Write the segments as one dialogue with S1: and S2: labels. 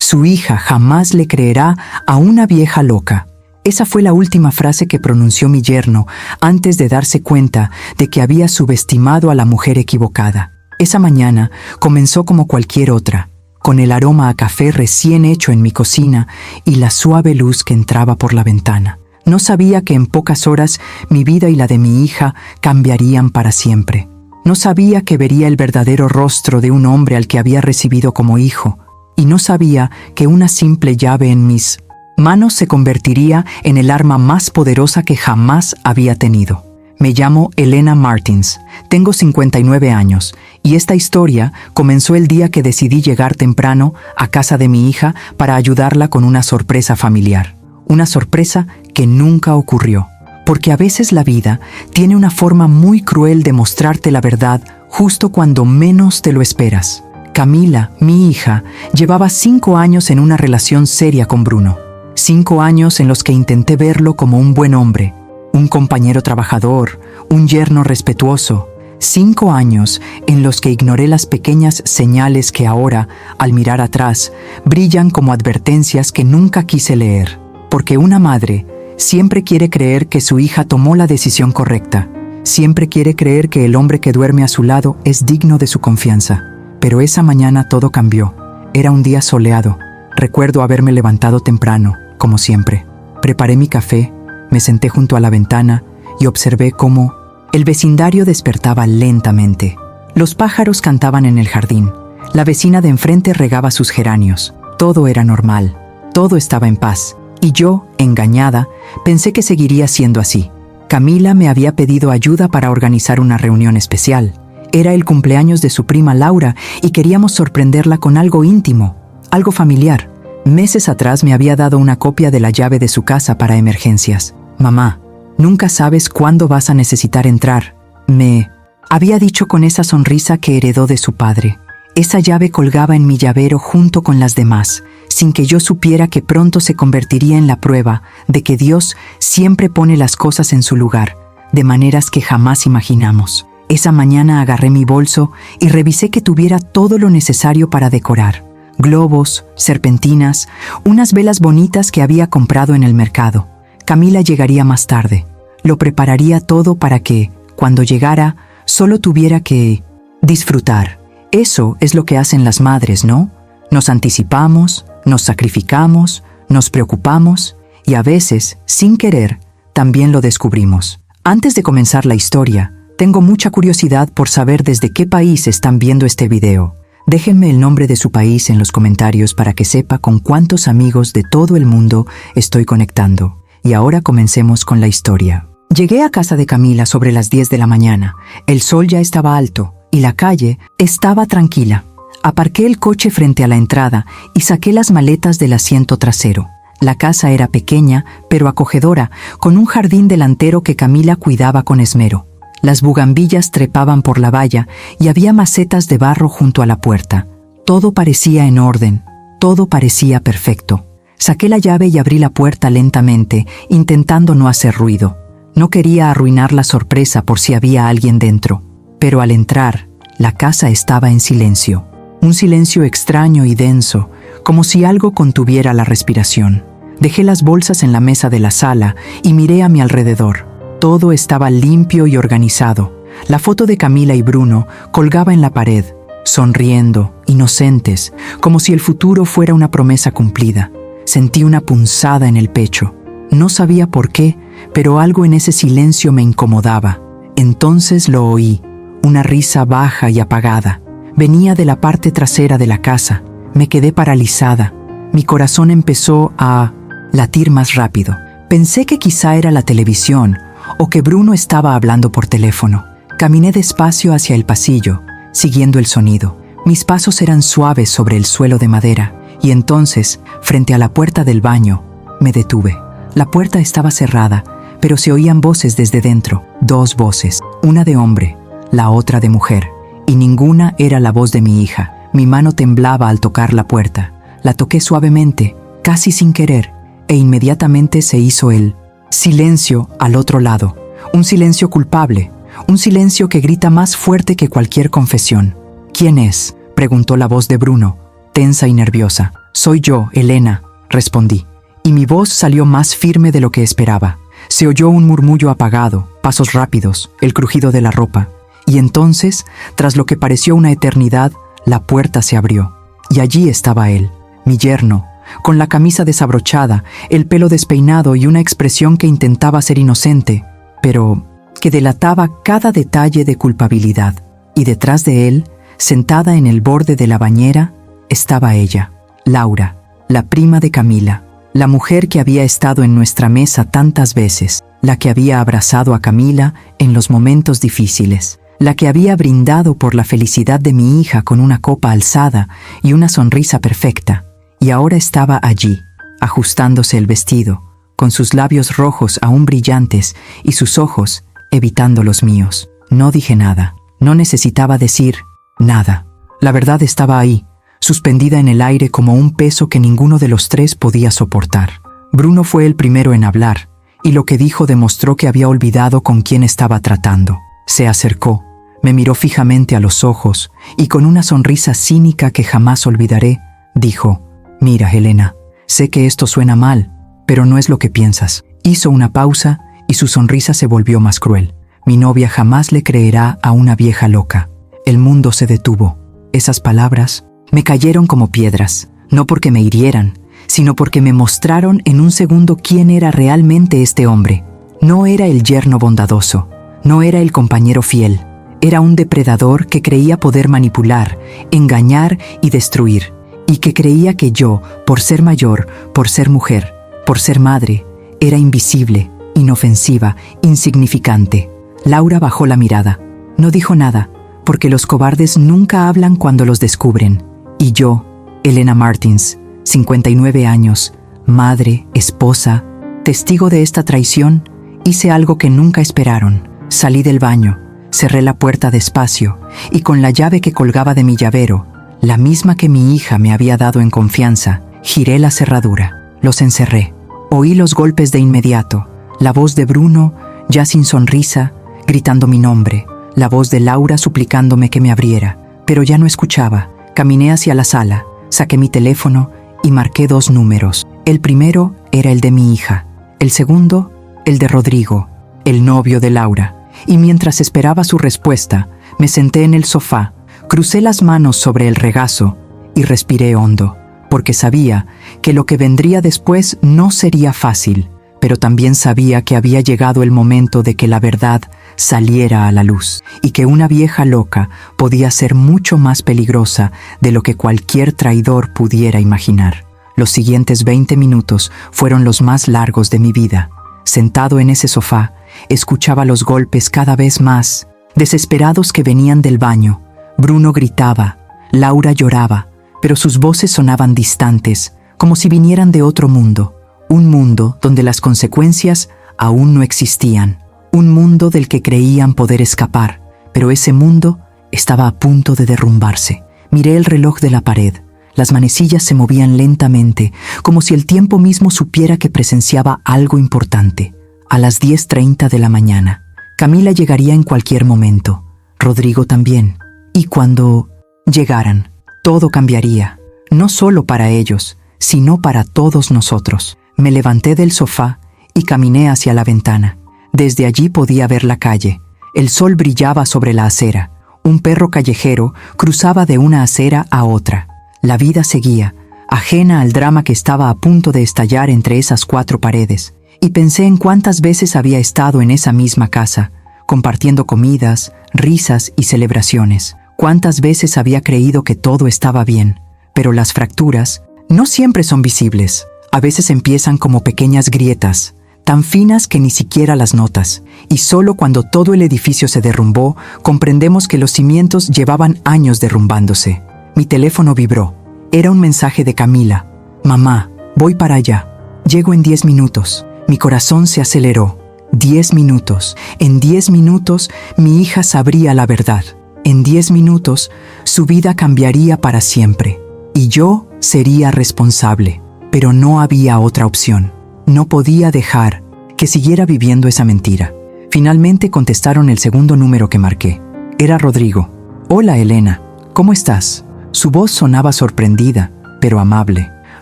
S1: Su hija jamás le creerá a una vieja loca. Esa fue la última frase que pronunció mi yerno antes de darse cuenta de que había subestimado a la mujer equivocada. Esa mañana comenzó como cualquier otra, con el aroma a café recién hecho en mi cocina y la suave luz que entraba por la ventana. No sabía que en pocas horas mi vida y la de mi hija cambiarían para siempre. No sabía que vería el verdadero rostro de un hombre al que había recibido como hijo, y no sabía que una simple llave en mis manos se convertiría en el arma más poderosa que jamás había tenido. Me llamo Elena Martins, tengo 59 años, y esta historia comenzó el día que decidí llegar temprano a casa de mi hija para ayudarla con una sorpresa familiar. Una sorpresa que nunca ocurrió, porque a veces la vida tiene una forma muy cruel de mostrarte la verdad justo cuando menos te lo esperas. Camila, mi hija, llevaba 5 años en una relación seria con Bruno. 5 años en los que intenté verlo como un buen hombre, un compañero trabajador, un yerno respetuoso. 5 años en los que ignoré las pequeñas señales que ahora, al mirar atrás, brillan como advertencias que nunca quise leer. Porque una madre siempre quiere creer que su hija tomó la decisión correcta. Siempre quiere creer que el hombre que duerme a su lado es digno de su confianza. Pero esa mañana todo cambió. Era un día soleado. Recuerdo haberme levantado temprano, como siempre. Preparé mi café, me senté junto a la ventana y observé cómo el vecindario despertaba lentamente. Los pájaros cantaban en el jardín. La vecina de enfrente regaba sus geranios. Todo era normal. Todo estaba en paz. Y yo, engañada, pensé que seguiría siendo así. Camila me había pedido ayuda para organizar una reunión especial. Era el cumpleaños de su prima Laura y queríamos sorprenderla con algo íntimo, algo familiar. Meses atrás me había dado una copia de la llave de su casa para emergencias. Mamá, nunca sabes cuándo vas a necesitar entrar, me había dicho con esa sonrisa que heredó de su padre. Esa llave colgaba en mi llavero junto con las demás, sin que yo supiera que pronto se convertiría en la prueba de que Dios siempre pone las cosas en su lugar, de maneras que jamás imaginamos. Esa mañana agarré mi bolso y revisé que tuviera todo lo necesario para decorar. Globos, serpentinas, unas velas bonitas que había comprado en el mercado. Camila llegaría más tarde. Lo prepararía todo para que, cuando llegara, solo tuviera que disfrutar. Eso es lo que hacen las madres, ¿no? Nos anticipamos, nos sacrificamos, nos preocupamos y a veces, sin querer, también lo descubrimos. Antes de comenzar la historia, tengo mucha curiosidad por saber desde qué país están viendo este video. Déjenme el nombre de su país en los comentarios para que sepa con cuántos amigos de todo el mundo estoy conectando. Y ahora comencemos con la historia. Llegué a casa de Camila sobre las 10 de la mañana. El sol ya estaba alto y la calle estaba tranquila. Aparqué el coche frente a la entrada y saqué las maletas del asiento trasero. La casa era pequeña, pero acogedora, con un jardín delantero que Camila cuidaba con esmero. Las bugambillas trepaban por la valla y había macetas de barro junto a la puerta. Todo parecía en orden, todo parecía perfecto. Saqué la llave y abrí la puerta lentamente, intentando no hacer ruido. No quería arruinar la sorpresa por si había alguien dentro. Pero al entrar, la casa estaba en silencio. Un silencio extraño y denso, como si algo contuviera la respiración. Dejé las bolsas en la mesa de la sala y miré a mi alrededor. Todo estaba limpio y organizado. La foto de Camila y Bruno colgaba en la pared, sonriendo, inocentes, como si el futuro fuera una promesa cumplida. Sentí una punzada en el pecho. No sabía por qué, pero algo en ese silencio me incomodaba. Entonces lo oí, una risa baja y apagada. Venía de la parte trasera de la casa. Me quedé paralizada. Mi corazón empezó a latir más rápido. Pensé que quizá era la televisión o que Bruno estaba hablando por teléfono. Caminé despacio hacia el pasillo, siguiendo el sonido. Mis pasos eran suaves sobre el suelo de madera, y entonces, frente a la puerta del baño, me detuve. La puerta estaba cerrada, pero se oían voces desde dentro. 2 voces, una de hombre, la otra de mujer, y ninguna era la voz de mi hija. Mi mano temblaba al tocar la puerta. La toqué suavemente, casi sin querer, e inmediatamente se hizo el silencio al otro lado. Un silencio culpable, un silencio que grita más fuerte que cualquier confesión. «¿Quién es?», preguntó la voz de Bruno. tensa y nerviosa. «Soy yo, Elena», respondí, y mi voz salió más firme de lo que esperaba. Se oyó un murmullo apagado, pasos rápidos, el crujido de la ropa, y entonces, tras lo que pareció una eternidad, la puerta se abrió, y allí estaba él, mi yerno, con la camisa desabrochada, el pelo despeinado y una expresión que intentaba ser inocente, pero que delataba cada detalle de culpabilidad. Y detrás de él, sentada en el borde de la bañera, estaba ella, Laura, la prima de Camila, la mujer que había estado en nuestra mesa tantas veces, la que había abrazado a Camila en los momentos difíciles, la que había brindado por la felicidad de mi hija con una copa alzada y una sonrisa perfecta, y ahora estaba allí, ajustándose el vestido, con sus labios rojos aún brillantes y sus ojos evitando los míos. No dije nada, no necesitaba decir nada. La verdad estaba ahí, suspendida en el aire como un peso que ninguno de los tres podía soportar. Bruno fue el primero en hablar, y lo que dijo demostró que había olvidado con quién estaba tratando. Se acercó, me miró fijamente a los ojos, y con una sonrisa cínica que jamás olvidaré, dijo: «Mira, Helena, sé que esto suena mal, pero no es lo que piensas». Hizo una pausa, y su sonrisa se volvió más cruel. «Mi novia jamás le creerá a una vieja loca». El mundo se detuvo. Esas palabras me cayeron como piedras, no porque me hirieran, sino porque me mostraron en un segundo quién era realmente este hombre. No era el yerno bondadoso, no era el compañero fiel, era un depredador que creía poder manipular, engañar y destruir, y que creía que yo, por ser mayor, por ser mujer, por ser madre, era invisible, inofensiva, insignificante. Laura bajó la mirada. No dijo nada, porque los cobardes nunca hablan cuando los descubren. Y yo, Elena Martins, 59 años, madre, esposa, testigo de esta traición, hice algo que nunca esperaron. Salí del baño, cerré la puerta despacio y con la llave que colgaba de mi llavero, la misma que mi hija me había dado en confianza, giré la cerradura. Los encerré. Oí los golpes de inmediato, la voz de Bruno, ya sin sonrisa, gritando mi nombre, la voz de Laura suplicándome que me abriera, pero ya no escuchaba. Caminé hacia la sala, saqué mi teléfono y marqué 2 números. El primero era el de mi hija, el segundo, el de Rodrigo, el novio de Laura. Y mientras esperaba su respuesta, me senté en el sofá, crucé las manos sobre el regazo y respiré hondo, porque sabía que lo que vendría después no sería fácil, pero también sabía que había llegado el momento de que la verdad saliera a la luz, y que una vieja loca podía ser mucho más peligrosa de lo que cualquier traidor pudiera imaginar. Los siguientes 20 minutos fueron los más largos de mi vida. Sentado en ese sofá, escuchaba los golpes cada vez más desesperados que venían del baño. Bruno gritaba, Laura lloraba, pero sus voces sonaban distantes, como si vinieran de otro mundo, un mundo donde las consecuencias aún no existían. Un mundo del que creían poder escapar, pero ese mundo estaba a punto de derrumbarse. Miré el reloj de la pared. Las manecillas se movían lentamente, como si el tiempo mismo supiera que presenciaba algo importante. A las 10:30 de la mañana. Camila llegaría en cualquier momento. Rodrigo también. Y cuando llegaran, todo cambiaría. No solo para ellos, sino para todos nosotros. Me levanté del sofá y caminé hacia la ventana. Desde allí podía ver la calle. El sol brillaba sobre la acera. Un perro callejero cruzaba de una acera a otra. La vida seguía, ajena al drama que estaba a punto de estallar entre esas 4 paredes. Y pensé en cuántas veces había estado en esa misma casa, compartiendo comidas, risas y celebraciones. Cuántas veces había creído que todo estaba bien. Pero las fracturas no siempre son visibles. A veces empiezan como pequeñas grietas, tan finas que ni siquiera las notas, y solo cuando todo el edificio se derrumbó, comprendemos que los cimientos llevaban años derrumbándose. Mi teléfono vibró. Era un mensaje de Camila. «Mamá, voy para allá. Llego en 10 minutos». Mi corazón se aceleró. 10 minutos. En 10 minutos, mi hija sabría la verdad. En 10 minutos, su vida cambiaría para siempre. Y yo sería responsable. Pero no había otra opción. No podía dejar que siguiera viviendo esa mentira. Finalmente contestaron el segundo número que marqué. Era Rodrigo. «Hola, Elena. ¿Cómo estás? Su voz sonaba sorprendida, pero amable.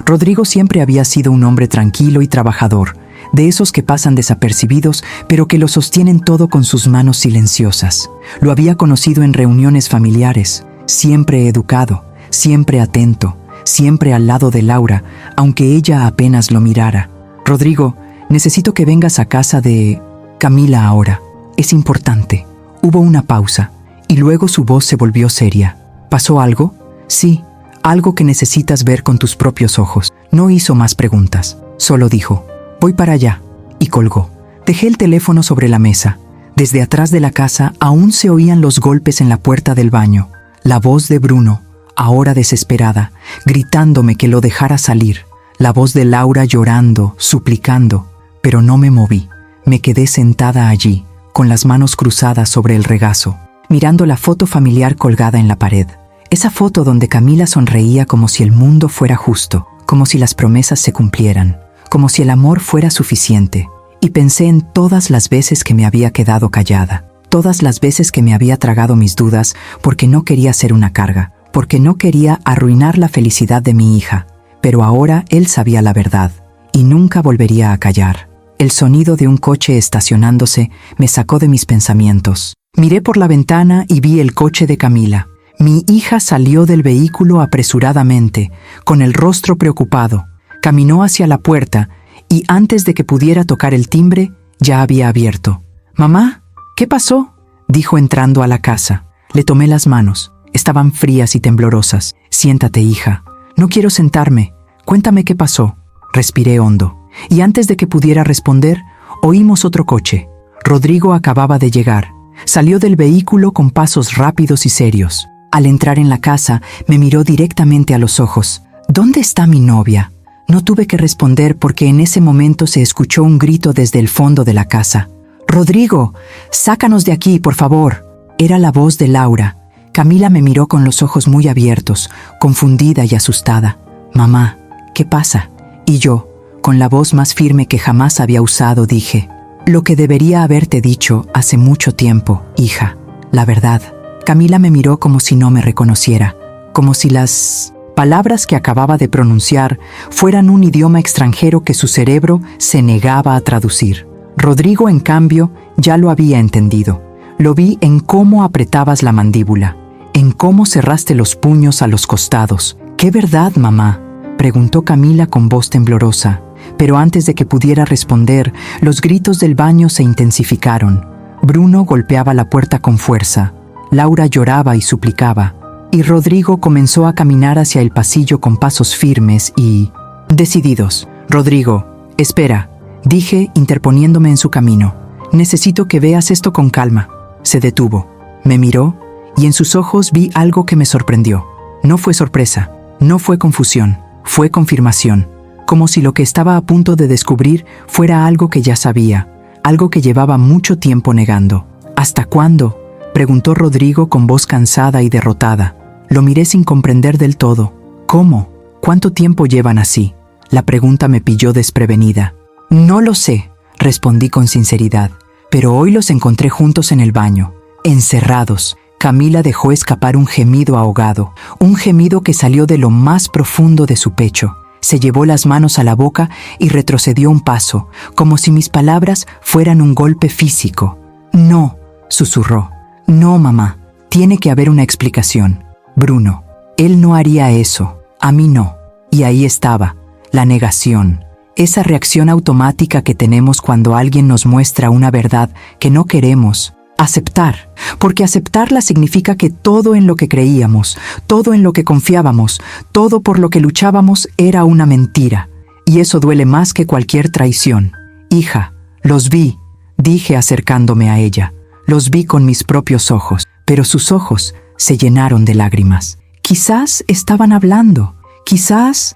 S1: Rodrigo siempre había sido un hombre tranquilo y trabajador, de esos que pasan desapercibidos, pero que lo sostienen todo con sus manos silenciosas. Lo había conocido en reuniones familiares, siempre educado, siempre atento, siempre al lado de Laura, aunque ella apenas lo mirara. Rodrigo, necesito que vengas a casa de Camila ahora. Es importante. Hubo una pausa, y luego su voz se volvió seria. ¿Pasó algo? Sí, algo que necesitas ver con tus propios ojos. No hizo más preguntas, solo dijo, voy para allá, y colgó. Dejé el teléfono sobre la mesa. Desde atrás de la casa aún se oían los golpes en la puerta del baño, la voz de Bruno, ahora desesperada, gritándome que lo dejara salir, la voz de Laura llorando, suplicando, pero no me moví. Me quedé sentada allí, con las manos cruzadas sobre el regazo, mirando la foto familiar colgada en la pared. Esa foto donde Camila sonreía como si el mundo fuera justo, como si las promesas se cumplieran, como si el amor fuera suficiente. Y pensé en todas las veces que me había quedado callada, todas las veces que me había tragado mis dudas porque no quería ser una carga, porque no quería arruinar la felicidad de mi hija. Pero ahora él sabía la verdad, y nunca volvería a callar. El sonido de un coche estacionándose me sacó de mis pensamientos. Miré por la ventana y vi el coche de Camila. Mi hija salió del vehículo apresuradamente, con el rostro preocupado. Caminó hacia la puerta y antes de que pudiera tocar el timbre, ya había abierto. «Mamá, ¿qué pasó?», dijo entrando a la casa. Le tomé las manos. Estaban frías y temblorosas. «Siéntate, hija». «No quiero sentarme. Cuéntame qué pasó». Respiré hondo. Y antes de que pudiera responder, oímos otro coche. Rodrigo acababa de llegar. Salió del vehículo con pasos rápidos y serios. Al entrar en la casa, me miró directamente a los ojos. «¿Dónde está mi novia?». No tuve que responder porque en ese momento se escuchó un grito desde el fondo de la casa. «Rodrigo, sácanos de aquí, por favor». Era la voz de Laura. Camila me miró con los ojos muy abiertos, confundida y asustada. «Mamá, ¿qué pasa?». Y yo, con la voz más firme que jamás había usado, dije: «Lo que debería haberte dicho hace mucho tiempo, hija, la verdad». Camila me miró como si no me reconociera, como si las palabras que acababa de pronunciar fueran un idioma extranjero que su cerebro se negaba a traducir. Rodrigo, en cambio, ya lo había entendido. Lo vi en cómo apretabas la mandíbula, en cómo cerraste los puños a los costados. «¿Qué verdad, mamá?», preguntó Camila con voz temblorosa. Pero antes de que pudiera responder, los gritos del baño se intensificaron. Bruno golpeaba la puerta con fuerza. Laura lloraba y suplicaba. Y Rodrigo comenzó a caminar hacia el pasillo con pasos firmes y decididos. «Rodrigo, espera», dije, interponiéndome en su camino. «Necesito que veas esto con calma». Se detuvo, me miró y en sus ojos vi algo que me sorprendió. No fue sorpresa, no fue confusión, fue confirmación. Como si lo que estaba a punto de descubrir fuera algo que ya sabía, algo que llevaba mucho tiempo negando. «¿Hasta cuándo?», preguntó Rodrigo con voz cansada y derrotada. Lo miré sin comprender del todo. «¿Cómo? ¿Cuánto tiempo llevan así?». La pregunta me pilló desprevenida. «No lo sé», respondí con sinceridad, «pero hoy los encontré juntos en el baño, encerrados». Camila dejó escapar un gemido ahogado, un gemido que salió de lo más profundo de su pecho. Se llevó las manos a la boca y retrocedió un paso, como si mis palabras fueran un golpe físico. «No», susurró. «No, mamá, tiene que haber una explicación. Bruno, él no haría eso, a mí no». Y ahí estaba, la negación, esa reacción automática que tenemos cuando alguien nos muestra una verdad que no queremos aceptar, porque aceptarla significa que todo en lo que creíamos, todo en lo que confiábamos, todo por lo que luchábamos era una mentira. Y eso duele más que cualquier traición. «Hija, los vi», dije acercándome a ella. «Los vi con mis propios ojos», pero sus ojos se llenaron de lágrimas. Quizás estaban hablando. Quizás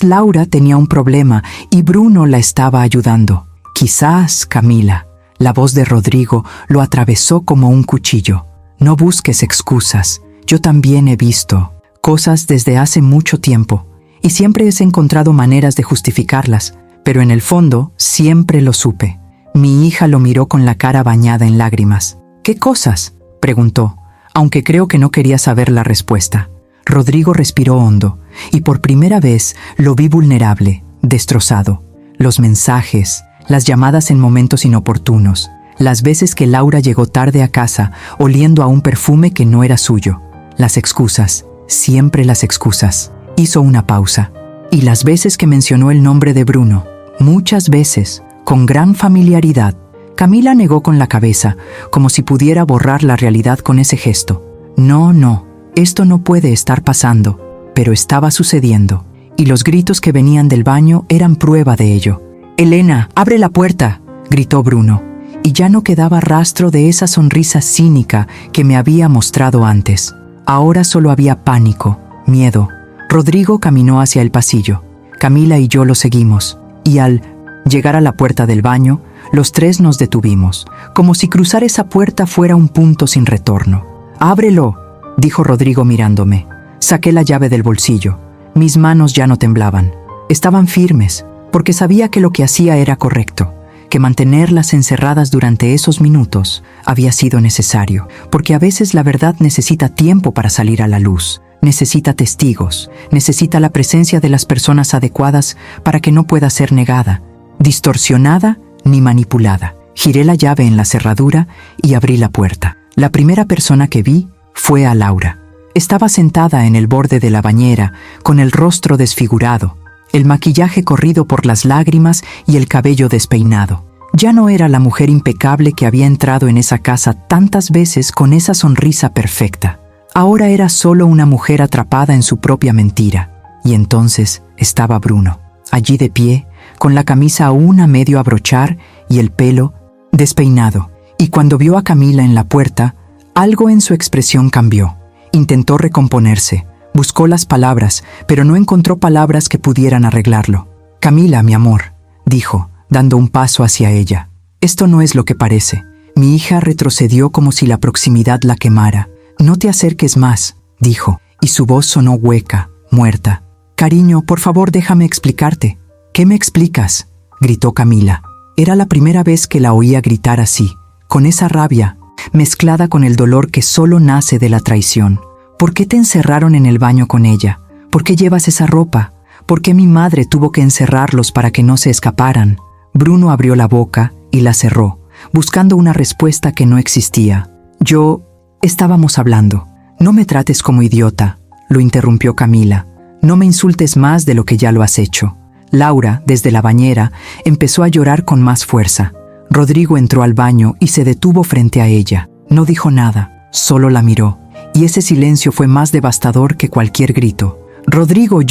S1: Laura tenía un problema y Bruno la estaba ayudando. Quizás Camila. La voz de Rodrigo lo atravesó como un cuchillo. «No busques excusas. Yo también he visto cosas desde hace mucho tiempo y siempre he encontrado maneras de justificarlas, pero en el fondo siempre lo supe». Mi hija lo miró con la cara bañada en lágrimas. «¿Qué cosas?», preguntó, aunque creo que no quería saber la respuesta. Rodrigo respiró hondo, y por primera vez lo vi vulnerable, destrozado. Los mensajes, las llamadas en momentos inoportunos, las veces que Laura llegó tarde a casa oliendo a un perfume que no era suyo. Las excusas, siempre las excusas. Hizo una pausa. Y las veces que mencionó el nombre de Bruno, muchas veces, con gran familiaridad. Camila negó con la cabeza, como si pudiera borrar la realidad con ese gesto. No, esto no puede estar pasando, pero estaba sucediendo, y los gritos que venían del baño eran prueba de ello. «Elena, abre la puerta», gritó Bruno, y ya no quedaba rastro de esa sonrisa cínica que me había mostrado antes. Ahora solo había pánico, miedo. Rodrigo caminó hacia el pasillo. Camila y yo lo seguimos, y al llegar a la puerta del baño, los tres nos detuvimos, como si cruzar esa puerta fuera un punto sin retorno. «Ábrelo», dijo Rodrigo mirándome. Saqué la llave del bolsillo. Mis manos ya no temblaban. Estaban firmes, porque sabía que lo que hacía era correcto, que mantenerlas encerradas durante esos minutos había sido necesario, porque a veces la verdad necesita tiempo para salir a la luz, necesita testigos, necesita la presencia de las personas adecuadas para que no pueda ser negada, distorsionada ni manipulada. Giré la llave en la cerradura y abrí la puerta. La primera persona que vi fue a Laura. Estaba sentada en el borde de la bañera, con el rostro desfigurado, el maquillaje corrido por las lágrimas y el cabello despeinado. Ya no era la mujer impecable que había entrado en esa casa tantas veces con esa sonrisa perfecta. Ahora era solo una mujer atrapada en su propia mentira. Y entonces estaba Bruno, allí de pie, con la camisa aún a medio abrochar y el pelo despeinado. Y cuando vio a Camila en la puerta, algo en su expresión cambió. Intentó recomponerse, buscó las palabras, pero no encontró palabras que pudieran arreglarlo. «Camila, mi amor», dijo, dando un paso hacia ella. «Esto no es lo que parece». Mi hija retrocedió como si la proximidad la quemara. «No te acerques más», dijo, y su voz sonó hueca, muerta. «Cariño, por favor, déjame explicarte». «¿Qué me explicas?», gritó Camila. Era la primera vez que la oía gritar así, con esa rabia, mezclada con el dolor que solo nace de la traición. «¿Por qué te encerraron en el baño con ella? ¿Por qué llevas esa ropa? ¿Por qué mi madre tuvo que encerrarlos para que no se escaparan?» Bruno abrió la boca y la cerró, buscando una respuesta que no existía. Estábamos hablando. «No me trates como idiota», lo interrumpió Camila. «No me insultes más de lo que ya lo has hecho». Laura, desde la bañera, empezó a llorar con más fuerza. Rodrigo entró al baño y se detuvo frente a ella. No dijo nada, solo la miró, y ese silencio fue más devastador que cualquier grito. «Rodrigo,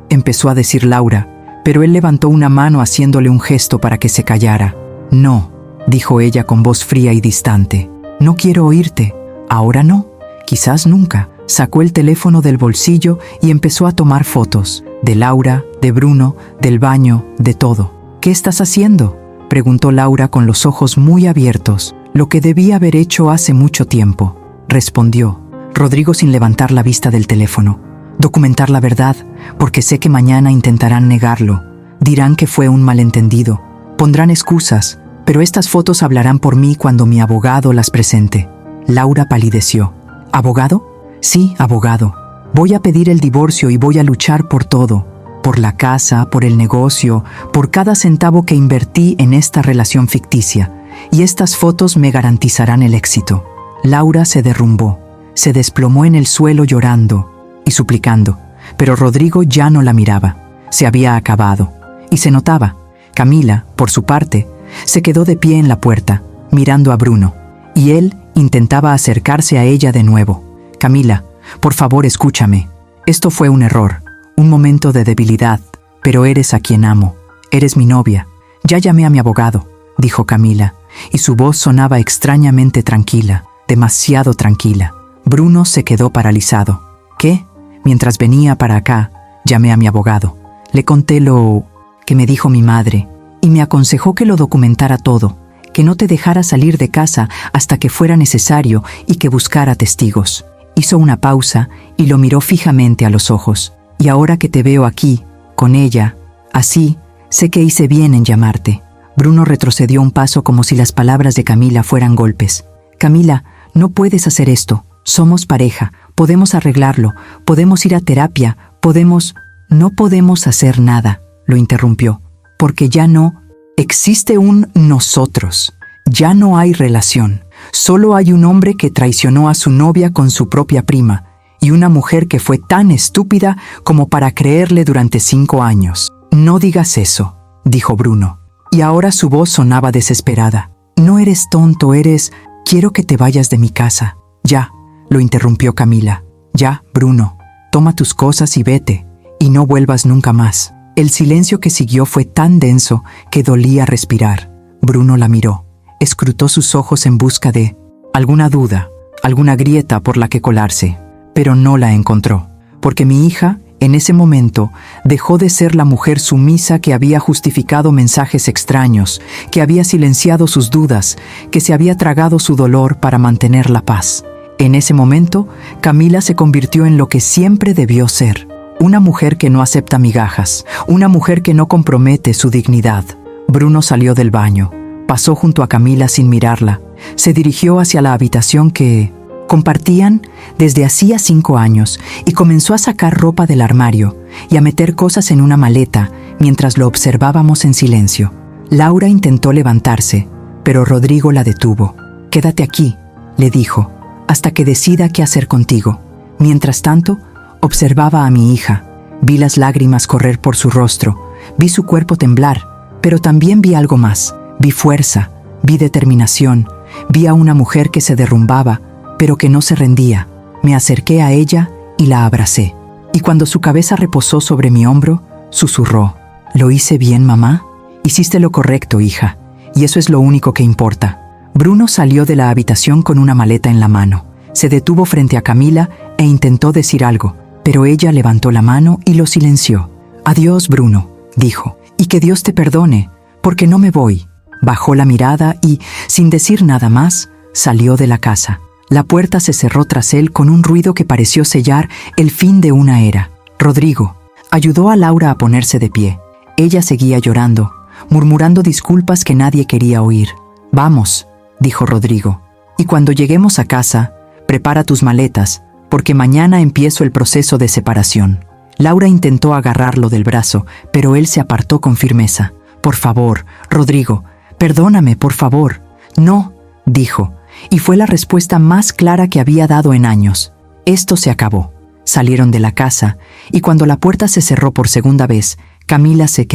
S1: empezó a decir Laura, pero él levantó una mano haciéndole un gesto para que se callara. «No», dijo ella con voz fría y distante. «No quiero oírte. Ahora no, quizás nunca». Sacó el teléfono del bolsillo y empezó a tomar fotos, de Laura, de Bruno, del baño, de todo. «¿Qué estás haciendo?», preguntó Laura con los ojos muy abiertos. «Lo que debía haber hecho hace mucho tiempo», respondió Rodrigo sin levantar la vista del teléfono. «Documentar la verdad, porque sé que mañana intentarán negarlo. Dirán que fue un malentendido. Pondrán excusas, pero estas fotos hablarán por mí cuando mi abogado las presente». Laura palideció. «¿Abogado?». «Sí, abogado. Voy a pedir el divorcio y voy a luchar por todo. Por la casa, por el negocio, por cada centavo que invertí en esta relación ficticia. Y estas fotos me garantizarán el éxito». Laura se derrumbó, se desplomó en el suelo llorando y suplicando, pero Rodrigo ya no la miraba. Se había acabado, y se notaba. Camila, por su parte, se quedó de pie en la puerta, mirando a Bruno, y él intentaba acercarse a ella de nuevo. «Camila, por favor, escúchame. Esto fue un error, un momento de debilidad, pero eres a quien amo. Eres mi novia. Ya llamé a mi abogado», dijo Camila, y su voz sonaba extrañamente tranquila, demasiado tranquila. Bruno se quedó paralizado. «¿Qué?». «Mientras venía para acá, llamé a mi abogado. Le conté lo que me dijo mi madre, y me aconsejó que lo documentara todo, que no te dejara salir de casa hasta que fuera necesario y que buscara testigos». Hizo una pausa y lo miró fijamente a los ojos. «Y ahora que te veo aquí, con ella, así, sé que hice bien en llamarte». Bruno retrocedió un paso como si las palabras de Camila fueran golpes. «Camila, no puedes hacer esto. Somos pareja. Podemos arreglarlo, podemos ir a terapia, podemos... No podemos hacer nada, lo interrumpió, porque ya no existe un nosotros. Ya no hay relación. Solo hay un hombre que traicionó a su novia con su propia prima y una mujer que fue tan estúpida como para creerle durante 5 años. No digas eso, dijo Bruno, y ahora su voz sonaba desesperada. No eres tonto, eres... Quiero que te vayas de mi casa. Ya, lo interrumpió Camila. Ya, Bruno, toma tus cosas y vete, y no vuelvas nunca más. El silencio que siguió fue tan denso que dolía respirar. Bruno la miró, escrutó sus ojos en busca de alguna duda, alguna grieta por la que colarse, pero no la encontró, porque mi hija, en ese momento, dejó de ser la mujer sumisa que había justificado mensajes extraños, que había silenciado sus dudas, que se había tragado su dolor para mantener la paz. En ese momento, Camila se convirtió en lo que siempre debió ser, una mujer que no acepta migajas, una mujer que no compromete su dignidad. Bruno salió del baño, pasó junto a Camila sin mirarla, se dirigió hacia la habitación que compartían desde hacía 5 años y comenzó a sacar ropa del armario y a meter cosas en una maleta mientras lo observábamos en silencio. Laura intentó levantarse, pero Rodrigo la detuvo. «Quédate aquí», le dijo, «hasta que decida qué hacer contigo». Mientras tanto, observaba a mi hija. Vi las lágrimas correr por su rostro, vi su cuerpo temblar, pero también vi algo más. Vi fuerza, vi determinación, vi a una mujer que se derrumbaba, pero que no se rendía. Me acerqué a ella y la abracé. Y cuando su cabeza reposó sobre mi hombro, susurró, «¿Lo hice bien, mamá? Hiciste lo correcto, hija, y eso es lo único que importa». Bruno salió de la habitación con una maleta en la mano. Se detuvo frente a Camila e intentó decir algo, pero ella levantó la mano y lo silenció. «Adiós, Bruno», dijo, «y que Dios te perdone, porque no me voy». Bajó la mirada y, sin decir nada más, salió de la casa. La puerta se cerró tras él con un ruido que pareció sellar el fin de una era. Rodrigo ayudó a Laura a ponerse de pie. Ella seguía llorando, murmurando disculpas que nadie quería oír. «Vamos», dijo Rodrigo, «y cuando lleguemos a casa, prepara tus maletas, porque mañana empiezo el proceso de separación». Laura intentó agarrarlo del brazo, pero él se apartó con firmeza. «Por favor, Rodrigo, perdóname, por favor». «No», dijo, y fue la respuesta más clara que había dado en años. Esto se acabó. Salieron de la casa, y cuando la puerta se cerró por segunda vez, Camila se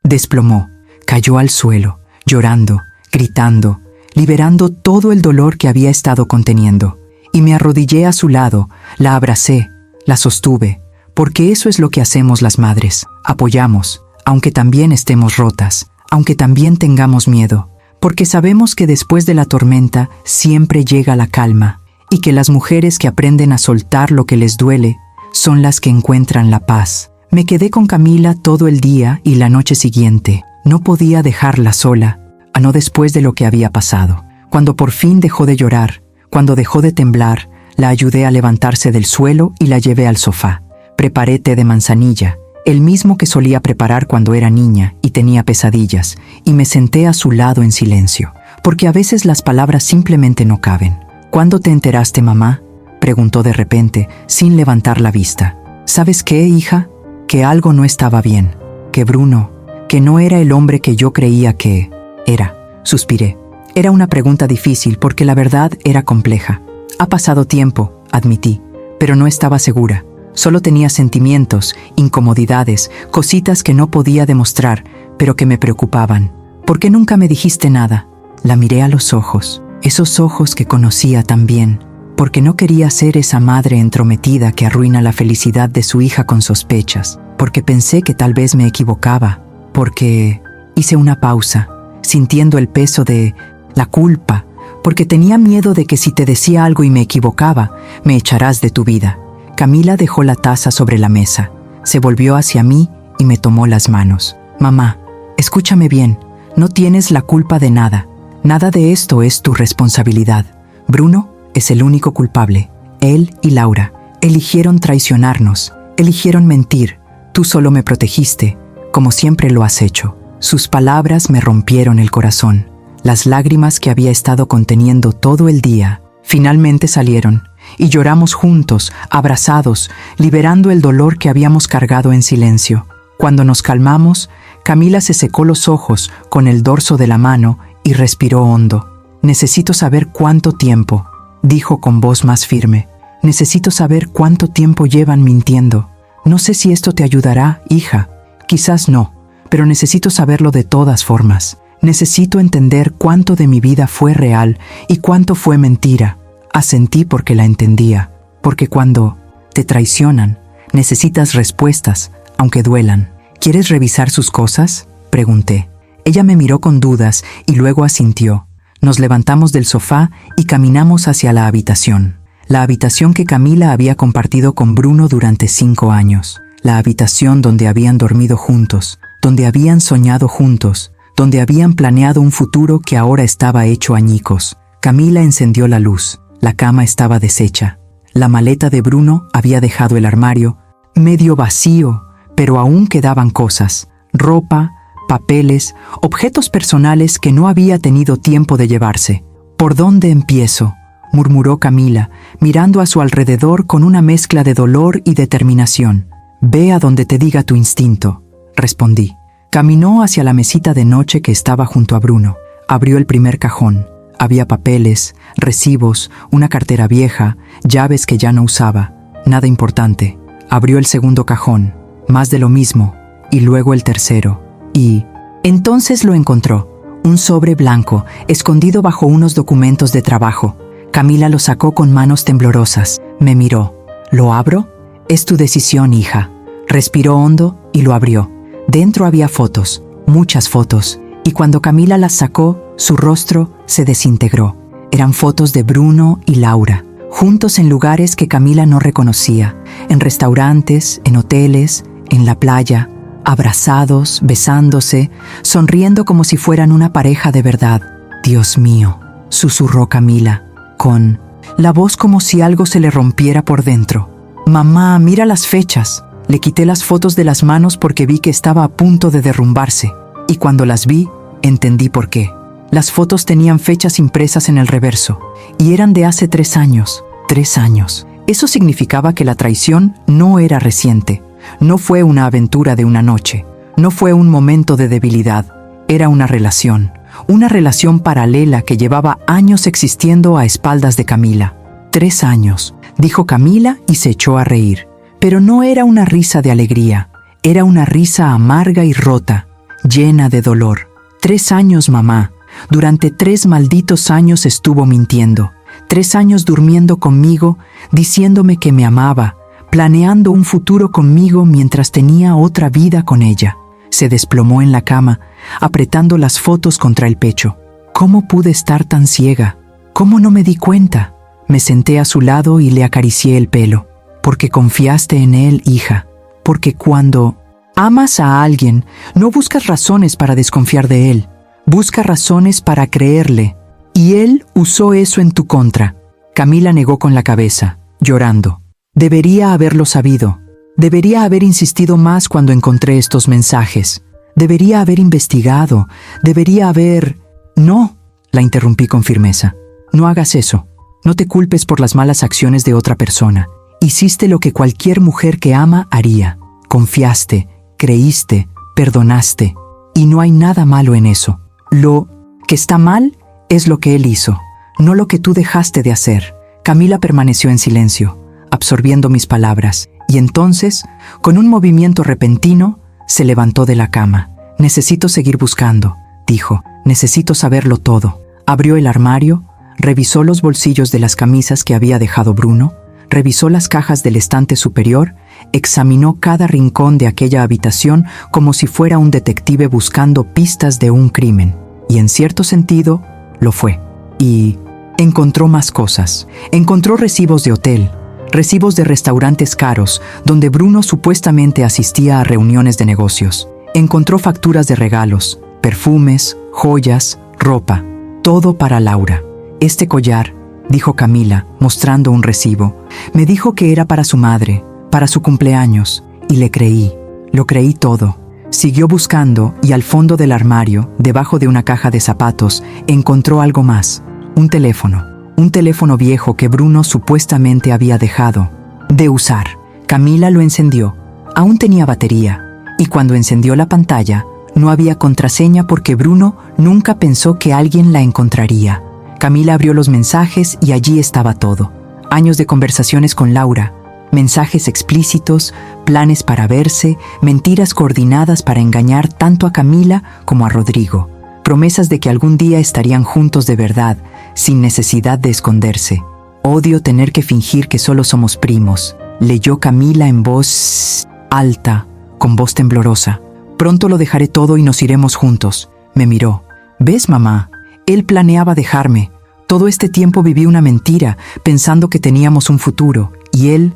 S1: desplomó, cayó al suelo, llorando, gritando, liberando todo el dolor que había estado conteniendo. Y me arrodillé a su lado, la abracé, la sostuve, porque eso es lo que hacemos las madres, apoyamos, aunque también estemos rotas, aunque también tengamos miedo, porque sabemos que después de la tormenta siempre llega la calma, y que las mujeres que aprenden a soltar lo que les duele son las que encuentran la paz. Me quedé con Camila todo el día y la noche siguiente. No podía dejarla sola, no después de lo que había pasado. Cuando por fin dejó de llorar, cuando dejó de temblar, la ayudé a levantarse del suelo y la llevé al sofá. Preparé té de manzanilla, el mismo que solía preparar cuando era niña y tenía pesadillas, y me senté a su lado en silencio, porque a veces las palabras simplemente no caben. «¿Cuándo te enteraste, mamá?», preguntó de repente, sin levantar la vista. «¿Sabes qué, hija? Que algo no estaba bien, que Bruno, que no era el hombre que yo creía que era». Suspiré. Era una pregunta difícil porque la verdad era compleja. «Ha pasado tiempo», admití, pero no estaba segura. Solo tenía sentimientos, incomodidades, cositas que no podía demostrar, pero que me preocupaban. «¿Por qué nunca me dijiste nada?». La miré a los ojos, esos ojos que conocía tan bien, porque no quería ser esa madre entrometida que arruina la felicidad de su hija con sospechas, porque pensé que tal vez me equivocaba, porque hice una pausa, sintiendo el peso de la culpa, porque tenía miedo de que si te decía algo y me equivocaba, me echarás de tu vida. Camila dejó la taza sobre la mesa, se volvió hacia mí y me tomó las manos. «Mamá, escúchame bien, no tienes la culpa de nada. Nada de esto es tu responsabilidad. Bruno es el único culpable. Él y Laura eligieron traicionarnos, eligieron mentir. Tú solo me protegiste, como siempre lo has hecho». Sus palabras me rompieron el corazón. Las lágrimas que había estado conteniendo todo el día finalmente salieron, y lloramos juntos, abrazados, liberando el dolor que habíamos cargado en silencio. Cuando nos calmamos, Camila se secó los ojos con el dorso de la mano y respiró hondo. «Necesito saber cuánto tiempo», dijo con voz más firme. «Necesito saber cuánto tiempo llevan mintiendo. No sé si esto te ayudará, hija. Quizás no, pero necesito saberlo de todas formas. Necesito entender cuánto de mi vida fue real y cuánto fue mentira». Asentí porque la entendía, porque cuando te traicionan, necesitas respuestas, aunque duelan. «¿Quieres revisar sus cosas?», pregunté. Ella me miró con dudas y luego asintió. Nos levantamos del sofá y caminamos hacia la habitación. La habitación que Camila había compartido con Bruno durante 5 años. La habitación donde habían dormido juntos, donde habían soñado juntos, donde habían planeado un futuro que ahora estaba hecho añicos. Camila encendió la luz. La cama estaba deshecha. La maleta de Bruno había dejado el armario, medio vacío, pero aún quedaban cosas, ropa, papeles, objetos personales que no había tenido tiempo de llevarse. «¿Por dónde empiezo?», murmuró Camila, mirando a su alrededor con una mezcla de dolor y determinación. «Ve a donde te diga tu instinto», respondí. Caminó hacia la mesita de noche que estaba junto a Bruno. Abrió el primer cajón. Había papeles, recibos, una cartera vieja, llaves que ya no usaba. Nada importante. Abrió el segundo cajón. Más de lo mismo. Y luego el tercero. Y entonces lo encontró. Un sobre blanco, escondido bajo unos documentos de trabajo. Camila lo sacó con manos temblorosas. Me miró. «¿Lo abro?». «Es tu decisión, hija». Respiró hondo y lo abrió. Dentro había fotos, muchas fotos, y cuando Camila las sacó, su rostro se desintegró. Eran fotos de Bruno y Laura, juntos en lugares que Camila no reconocía, en restaurantes, en hoteles, en la playa, abrazados, besándose, sonriendo como si fueran una pareja de verdad. «Dios mío», susurró Camila, con la voz como si algo se le rompiera por dentro. «Mamá, mira las fechas». Le quité las fotos de las manos porque vi que estaba a punto de derrumbarse, y cuando las vi, entendí por qué. Las fotos tenían fechas impresas en el reverso, y eran de hace 3 años. 3 años. Eso significaba que la traición no era reciente. No fue una aventura de una noche. No fue un momento de debilidad. Era una relación paralela que llevaba años existiendo a espaldas de Camila. 3 años, dijo Camila y se echó a reír. Pero no era una risa de alegría, era una risa amarga y rota, llena de dolor. 3 años, mamá. Durante 3 malditos años estuvo mintiendo. 3 años durmiendo conmigo, diciéndome que me amaba, planeando un futuro conmigo mientras tenía otra vida con ella. Se desplomó en la cama, apretando las fotos contra el pecho. ¿Cómo pude estar tan ciega? ¿Cómo no me di cuenta? Me senté a su lado y le acaricié el pelo. «Porque confiaste en él, hija. Porque cuando amas a alguien, no buscas razones para desconfiar de él. Buscas razones para creerle. Y él usó eso en tu contra». Camila negó con la cabeza, llorando. «Debería haberlo sabido. Debería haber insistido más cuando encontré estos mensajes. Debería haber investigado. Debería haber...». «No», la interrumpí con firmeza. «No hagas eso. No te culpes por las malas acciones de otra persona. Hiciste lo que cualquier mujer que ama haría. Confiaste, creíste, perdonaste. Y no hay nada malo en eso. Lo que está mal es lo que él hizo, no lo que tú dejaste de hacer». Camila permaneció en silencio, absorbiendo mis palabras, y entonces, con un movimiento repentino, se levantó de la cama. «Necesito seguir buscando», dijo. «Necesito saberlo todo». Abrió el armario, revisó los bolsillos de las camisas que había dejado Bruno, revisó las cajas del estante superior, examinó cada rincón de aquella habitación como si fuera un detective buscando pistas de un crimen. Y en cierto sentido, lo fue. Y encontró más cosas. Encontró recibos de hotel, recibos de restaurantes caros, donde Bruno supuestamente asistía a reuniones de negocios. Encontró facturas de regalos, perfumes, joyas, ropa. Todo para Laura. «Este collar», dijo Camila, mostrando un recibo. «Me dijo que era para su madre, para su cumpleaños, y le creí. Lo creí todo». Siguió buscando y al fondo del armario, debajo de una caja de zapatos, encontró algo más. Un teléfono. un teléfono viejo que Bruno supuestamente había dejado de usar. Camila lo encendió. Aún tenía batería, y cuando encendió la pantalla, no había contraseña porque Bruno nunca pensó que alguien la encontraría. Camila abrió los mensajes y allí estaba todo. Años de conversaciones con Laura, mensajes explícitos, planes para verse, mentiras coordinadas para engañar tanto a Camila como a Rodrigo, promesas de que algún día estarían juntos de verdad, sin necesidad de esconderse. Odio tener que fingir que solo somos primos, leyó Camila en voz alta, con voz temblorosa. Pronto lo dejaré todo y nos iremos juntos. Me miró. ¿Ves, mamá? Él planeaba dejarme. Todo este tiempo viví una mentira, pensando que teníamos un futuro, y él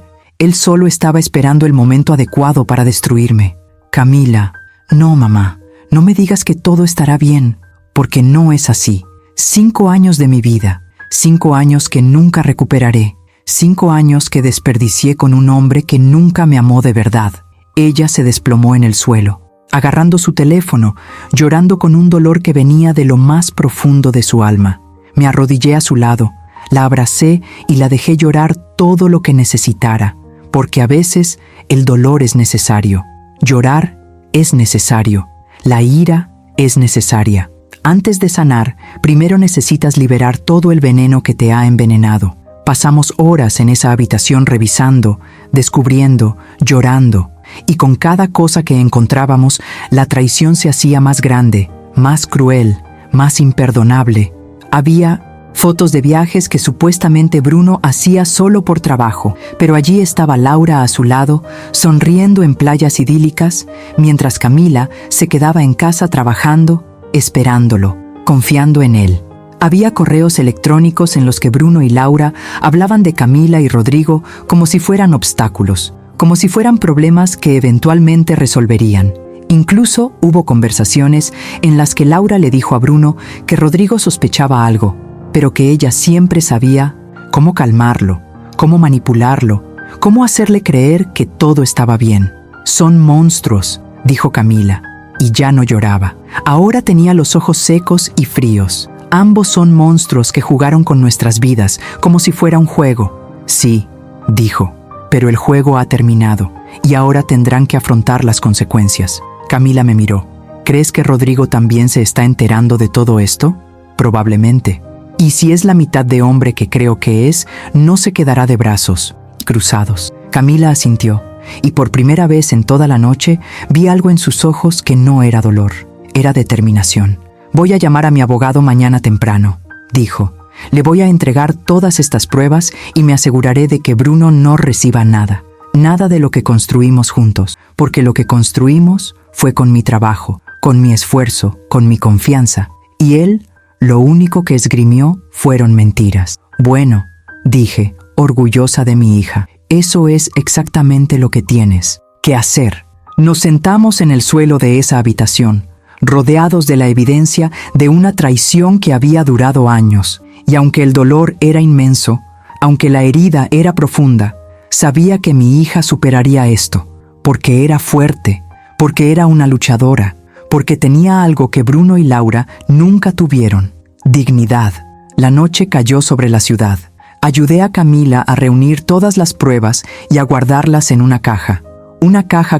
S1: solo estaba esperando el momento adecuado para destruirme. Camila, no, mamá, no me digas que todo estará bien, porque no es así. 5 años de mi vida, 5 años que nunca recuperaré, 5 años que desperdicié con un hombre que nunca me amó de verdad. Ella se desplomó en el suelo, agarrando su teléfono, llorando con un dolor que venía de lo más profundo de su alma. Me arrodillé a su lado, la abracé y la dejé llorar todo lo que necesitara, porque a veces el dolor es necesario. Llorar es necesario. La ira es necesaria. Antes de sanar, primero necesitas liberar todo el veneno que te ha envenenado. Pasamos horas en esa habitación revisando, descubriendo, llorando, y con cada cosa que encontrábamos, la traición se hacía más grande, más cruel, más imperdonable. Había fotos de viajes que supuestamente Bruno hacía solo por trabajo, pero allí estaba Laura a su lado, sonriendo en playas idílicas, mientras Camila se quedaba en casa trabajando, esperándolo, confiando en él. Había correos electrónicos en los que Bruno y Laura hablaban de Camila y Rodrigo como si fueran obstáculos, como si fueran problemas que eventualmente resolverían. Incluso hubo conversaciones en las que Laura le dijo a Bruno que Rodrigo sospechaba algo, pero que ella siempre sabía cómo calmarlo, cómo manipularlo, cómo hacerle creer que todo estaba bien. Son monstruos, dijo Camila, y ya no lloraba. Ahora tenía los ojos secos y fríos. Ambos son monstruos que jugaron con nuestras vidas, como si fuera un juego. Sí, dijo, pero el juego ha terminado, y ahora tendrán que afrontar las consecuencias. Camila me miró. ¿Crees que Rodrigo también se está enterando de todo esto? Probablemente. Y si es la mitad de hombre que creo que es, no se quedará de brazos cruzados. Camila asintió, y por primera vez en toda la noche vi algo en sus ojos que no era dolor, era determinación. Voy a llamar a mi abogado mañana temprano, dijo. Le voy a entregar todas estas pruebas y me aseguraré de que Bruno no reciba nada, nada de lo que construimos juntos, porque lo que construimos fue con mi trabajo, con mi esfuerzo, con mi confianza, y él, lo único que esgrimió fueron mentiras. Bueno, dije, orgullosa de mi hija, eso es exactamente lo que tienes que hacer. Nos sentamos en el suelo de esa habitación, rodeados de la evidencia de una traición que había durado años, y aunque el dolor era inmenso, aunque la herida era profunda, sabía que mi hija superaría esto, porque era fuerte, porque era una luchadora, porque tenía algo que Bruno y Laura nunca tuvieron: dignidad. La noche cayó sobre la ciudad. Ayudé a Camila a reunir todas las pruebas y a guardarlas en una caja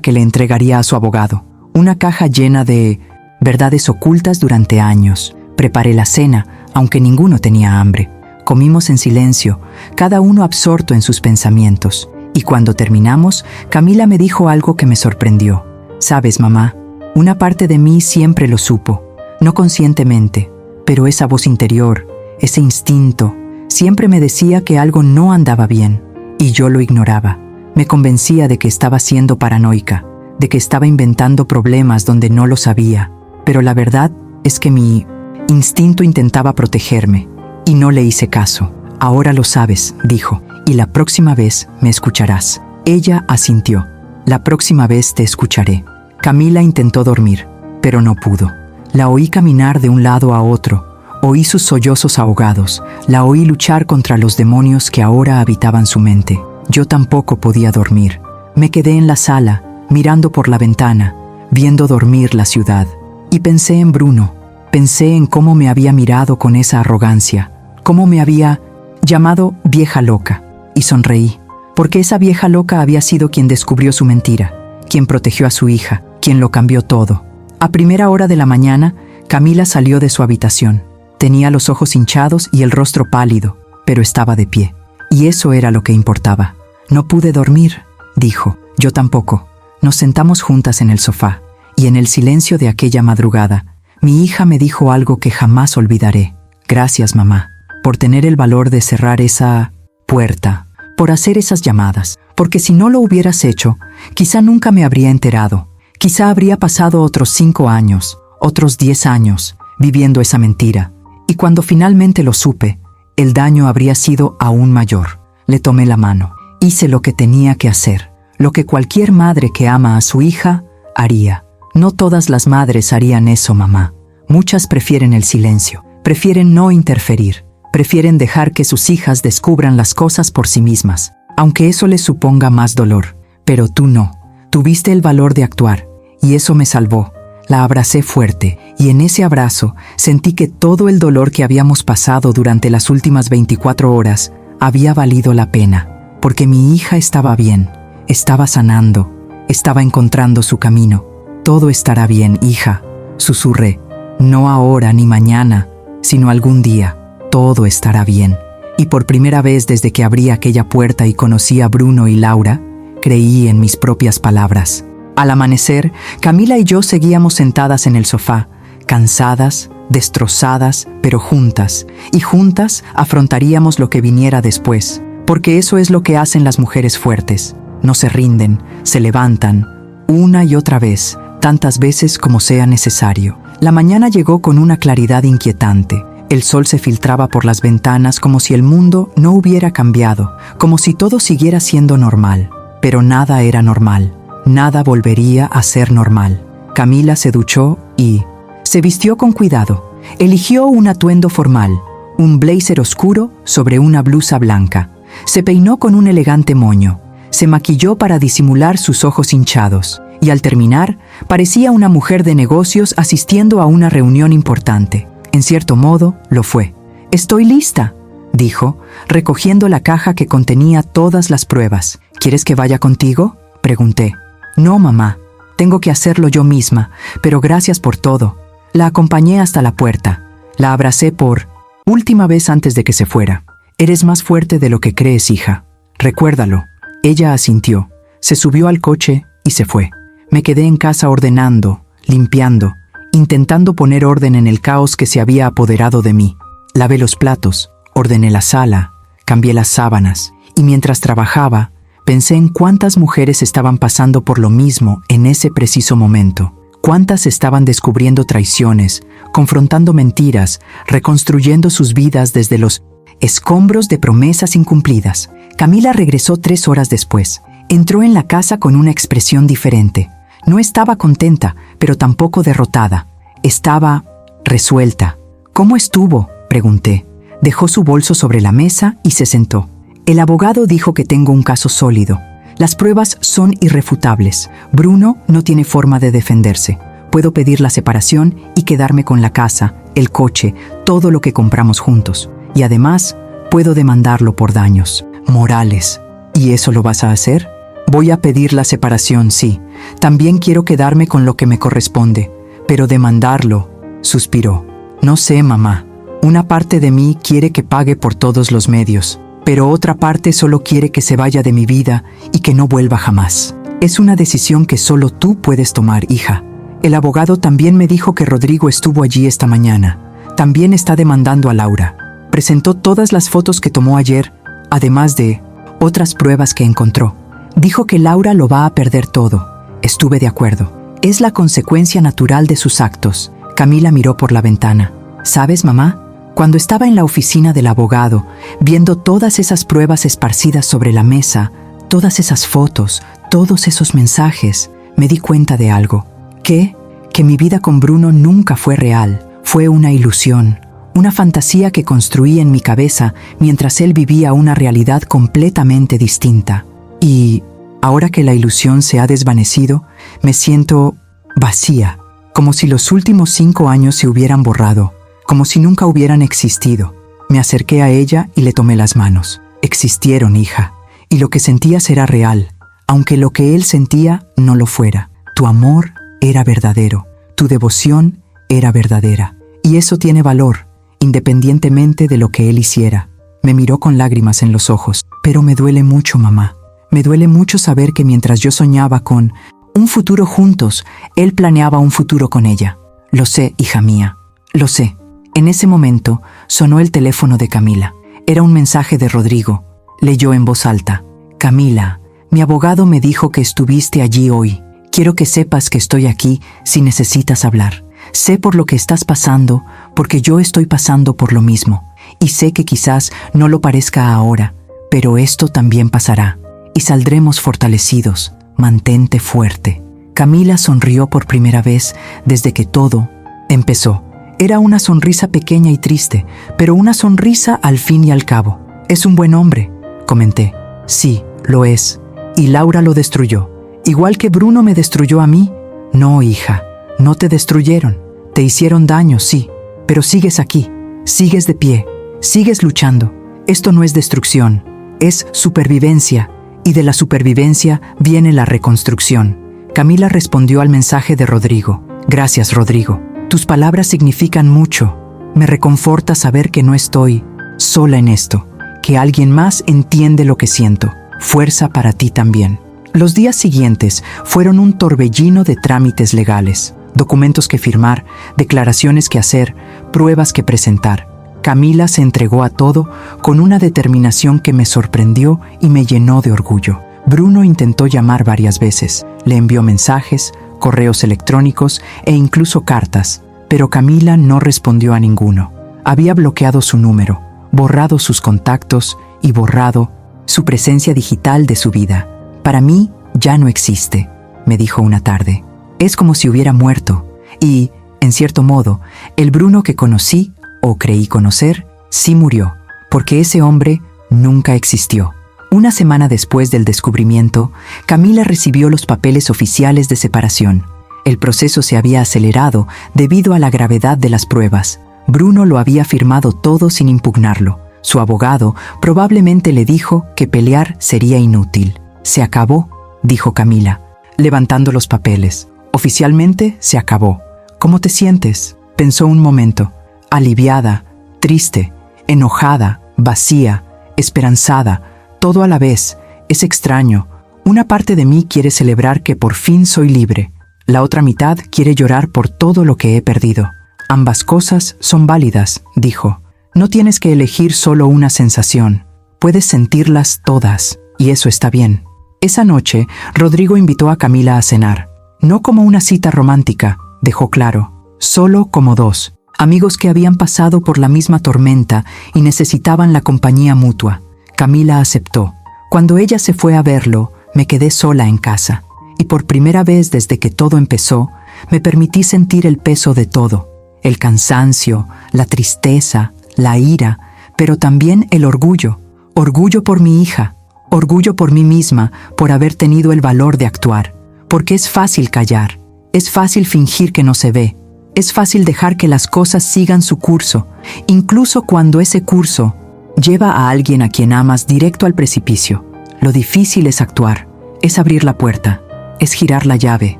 S1: que le entregaría a su abogado, una caja llena de verdades ocultas durante años. Preparé la cena, aunque ninguno tenía hambre. Comimos en silencio, cada uno absorto en sus pensamientos. Y cuando terminamos, Camila me dijo algo que me sorprendió. Sabes, mamá, una parte de mí siempre lo supo, no conscientemente, pero esa voz interior, ese instinto, siempre me decía que algo no andaba bien, y yo lo ignoraba. Me convencía de que estaba siendo paranoica, de que estaba inventando problemas donde no los había, pero la verdad es que mi instinto intentaba protegerme, y no le hice caso. Ahora lo sabes, dijo, y la próxima vez me escucharás. Ella asintió. La próxima vez te escucharé. Camila intentó dormir, pero no pudo. La oí caminar de un lado a otro, oí sus sollozos ahogados, la oí luchar contra los demonios que ahora habitaban su mente. Yo tampoco podía dormir. Me quedé en la sala, mirando por la ventana, viendo dormir la ciudad. Y pensé en Bruno, pensé en cómo me había mirado con esa arrogancia, cómo me había llamado Vieja Loca, y sonreí, porque esa vieja loca había sido quien descubrió su mentira, quien protegió a su hija, quien lo cambió todo. A primera hora de la mañana, Camila salió de su habitación. Tenía los ojos hinchados y el rostro pálido, pero estaba de pie. Y eso era lo que importaba. No pude dormir, dijo. Yo tampoco. Nos sentamos juntas en el sofá, y en el silencio de aquella madrugada, mi hija me dijo algo que jamás olvidaré. Gracias, mamá, por tener el valor de cerrar esa puerta, por hacer esas llamadas, porque si no lo hubieras hecho, quizá nunca me habría enterado. Quizá habría pasado otros 5 años, otros 10 años, viviendo esa mentira. Y cuando finalmente lo supe, el daño habría sido aún mayor. Le tomé la mano. Hice lo que tenía que hacer, lo que cualquier madre que ama a su hija haría. No todas las madres harían eso, mamá. Muchas prefieren el silencio, prefieren no interferir, prefieren dejar que sus hijas descubran las cosas por sí mismas, aunque eso les suponga más dolor. Pero tú no. Tuviste el valor de actuar, y eso me salvó. La abracé fuerte, y en ese abrazo sentí que todo el dolor que habíamos pasado durante las últimas 24 horas había valido la pena, porque mi hija estaba bien, estaba sanando, estaba encontrando su camino. Todo estará bien, hija, susurré. No ahora ni mañana, sino algún día. Todo estará bien. Y por primera vez desde que abrí aquella puerta y conocí a Bruno y Laura, creí en mis propias palabras. Al amanecer, Camila y yo seguíamos sentadas en el sofá, cansadas, destrozadas, pero juntas, y juntas afrontaríamos lo que viniera después, porque eso es lo que hacen las mujeres fuertes. No se rinden, se levantan, una y otra vez, tantas veces como sea necesario. La mañana llegó con una claridad inquietante. El sol se filtraba por las ventanas como si el mundo no hubiera cambiado, como si todo siguiera siendo normal. Pero nada era normal. Nada volvería a ser normal. Camila se duchó y se vistió con cuidado. Eligió un atuendo formal, un blazer oscuro sobre una blusa blanca. Se peinó con un elegante moño. Se maquilló para disimular sus ojos hinchados. Y al terminar, parecía una mujer de negocios asistiendo a una reunión importante. En cierto modo, lo fue. «Estoy lista», dijo, recogiendo la caja que contenía todas las pruebas. «¿Quieres que vaya contigo?», pregunté. «No, mamá. Tengo que hacerlo yo misma, pero gracias por todo». La acompañé hasta la puerta. La abracé por última vez antes de que se fuera. «Eres más fuerte de lo que crees, hija. Recuérdalo». Ella asintió. Se subió al coche y se fue. Me quedé en casa ordenando, limpiando, intentando poner orden en el caos que se había apoderado de mí. Lavé los platos, ordené la sala, cambié las sábanas, y mientras trabajaba, pensé en cuántas mujeres estaban pasando por lo mismo en ese preciso momento. Cuántas estaban descubriendo traiciones, confrontando mentiras, reconstruyendo sus vidas desde los escombros de promesas incumplidas. Camila regresó 3 horas después. Entró en la casa con una expresión diferente. No estaba contenta, pero tampoco derrotada. Estaba resuelta. «¿Cómo estuvo?», pregunté. Dejó su bolso sobre la mesa y se sentó. «El abogado dijo que tengo un caso sólido. Las pruebas son irrefutables. Bruno no tiene forma de defenderse. Puedo pedir la separación y quedarme con la casa, el coche, todo lo que compramos juntos. Y además, puedo demandarlo por daños morales». «¿Y eso lo vas a hacer?». «Voy a pedir la separación, sí. También quiero quedarme con lo que me corresponde. Pero demandarlo», suspiró. «No sé, mamá. Una parte de mí quiere que pague por todos los medios, pero otra parte solo quiere que se vaya de mi vida y que no vuelva jamás. Es una decisión que solo tú puedes tomar, hija. El abogado también me dijo que Rodrigo estuvo allí esta mañana. También está demandando a Laura. Presentó todas las fotos que tomó ayer, además de otras pruebas que encontró. Dijo que Laura lo va a perder todo». Estuve de acuerdo. Es la consecuencia natural de sus actos. Camila miró por la ventana. «¿Sabes, mamá? Cuando estaba en la oficina del abogado, viendo todas esas pruebas esparcidas sobre la mesa, todas esas fotos, todos esos mensajes, me di cuenta de algo. Que mi vida con Bruno nunca fue real. Fue una ilusión, una fantasía que construí en mi cabeza mientras él vivía una realidad completamente distinta. Y ahora que la ilusión se ha desvanecido, me siento vacía, como si los últimos 5 años se hubieran borrado, como si nunca hubieran existido. Me acerqué a ella y le tomé las manos. Existieron, hija, y lo que sentías era real, aunque lo que él sentía no lo fuera. Tu amor era verdadero, tu devoción era verdadera, y eso tiene valor, independientemente de lo que él hiciera. Me miró con lágrimas en los ojos. Pero me duele mucho, mamá. Me duele mucho saber que mientras yo soñaba con un futuro juntos, él planeaba un futuro con ella. Lo sé, hija mía, lo sé. En ese momento sonó el teléfono de Camila. Era un mensaje de Rodrigo. Leyó en voz alta: Camila, mi abogado me dijo que estuviste allí hoy. Quiero que sepas que estoy aquí si necesitas hablar. Sé por lo que estás pasando, porque yo estoy pasando por lo mismo. Y sé que quizás no lo parezca ahora, pero esto también pasará. Y saldremos fortalecidos. Mantente fuerte. Camila sonrió por primera vez desde que todo empezó. Era una sonrisa pequeña y triste, pero una sonrisa al fin y al cabo. Es un buen hombre, comenté. Sí, lo es. Y Laura lo destruyó. Igual que Bruno me destruyó a mí. No, hija, no te destruyeron. Te hicieron daño, sí, pero sigues aquí, sigues de pie, sigues luchando. Esto no es destrucción, es supervivencia, y de la supervivencia viene la reconstrucción. Camila respondió al mensaje de Rodrigo. Gracias, Rodrigo. Tus palabras significan mucho. Me reconforta saber que no estoy sola en esto, que alguien más entiende lo que siento. Fuerza para ti también. Los días siguientes fueron un torbellino de trámites legales, documentos que firmar, declaraciones que hacer, pruebas que presentar. Camila se entregó a todo con una determinación que me sorprendió y me llenó de orgullo. Bruno intentó llamar varias veces, le envió mensajes, correos electrónicos e incluso cartas, pero Camila no respondió a ninguno. Había bloqueado su número, borrado sus contactos y borrado su presencia digital de su vida. Para mí ya no existe, me dijo una tarde. Es como si hubiera muerto y, en cierto modo, el Bruno que conocí o creí conocer, sí murió, porque ese hombre nunca existió. Una semana después del descubrimiento, Camila recibió los papeles oficiales de separación. El proceso se había acelerado debido a la gravedad de las pruebas. Bruno lo había firmado todo sin impugnarlo. Su abogado probablemente le dijo que pelear sería inútil. Se acabó, dijo Camila, levantando los papeles. Oficialmente se acabó. ¿Cómo te sientes? Pensó un momento. Aliviada, triste, enojada, vacía, esperanzada, todo a la vez. Es extraño. Una parte de mí quiere celebrar que por fin soy libre. La otra mitad quiere llorar por todo lo que he perdido. Ambas cosas son válidas, dijo. No tienes que elegir solo una sensación. Puedes sentirlas todas, y eso está bien. Esa noche, Rodrigo invitó a Camila a cenar. No como una cita romántica, dejó claro, solo como dos. Amigos que habían pasado por la misma tormenta y necesitaban la compañía mutua. Camila aceptó. Cuando ella se fue a verlo, me quedé sola en casa. Y por primera vez desde que todo empezó, me permití sentir el peso de todo. El cansancio, la tristeza, la ira, pero también el orgullo. Orgullo por mi hija, orgullo por mí misma, por haber tenido el valor de actuar. Porque es fácil callar, es fácil fingir que no se ve, es fácil dejar que las cosas sigan su curso, incluso cuando ese curso lleva a alguien a quien amas directo al precipicio. Lo difícil es actuar, es abrir la puerta, es girar la llave,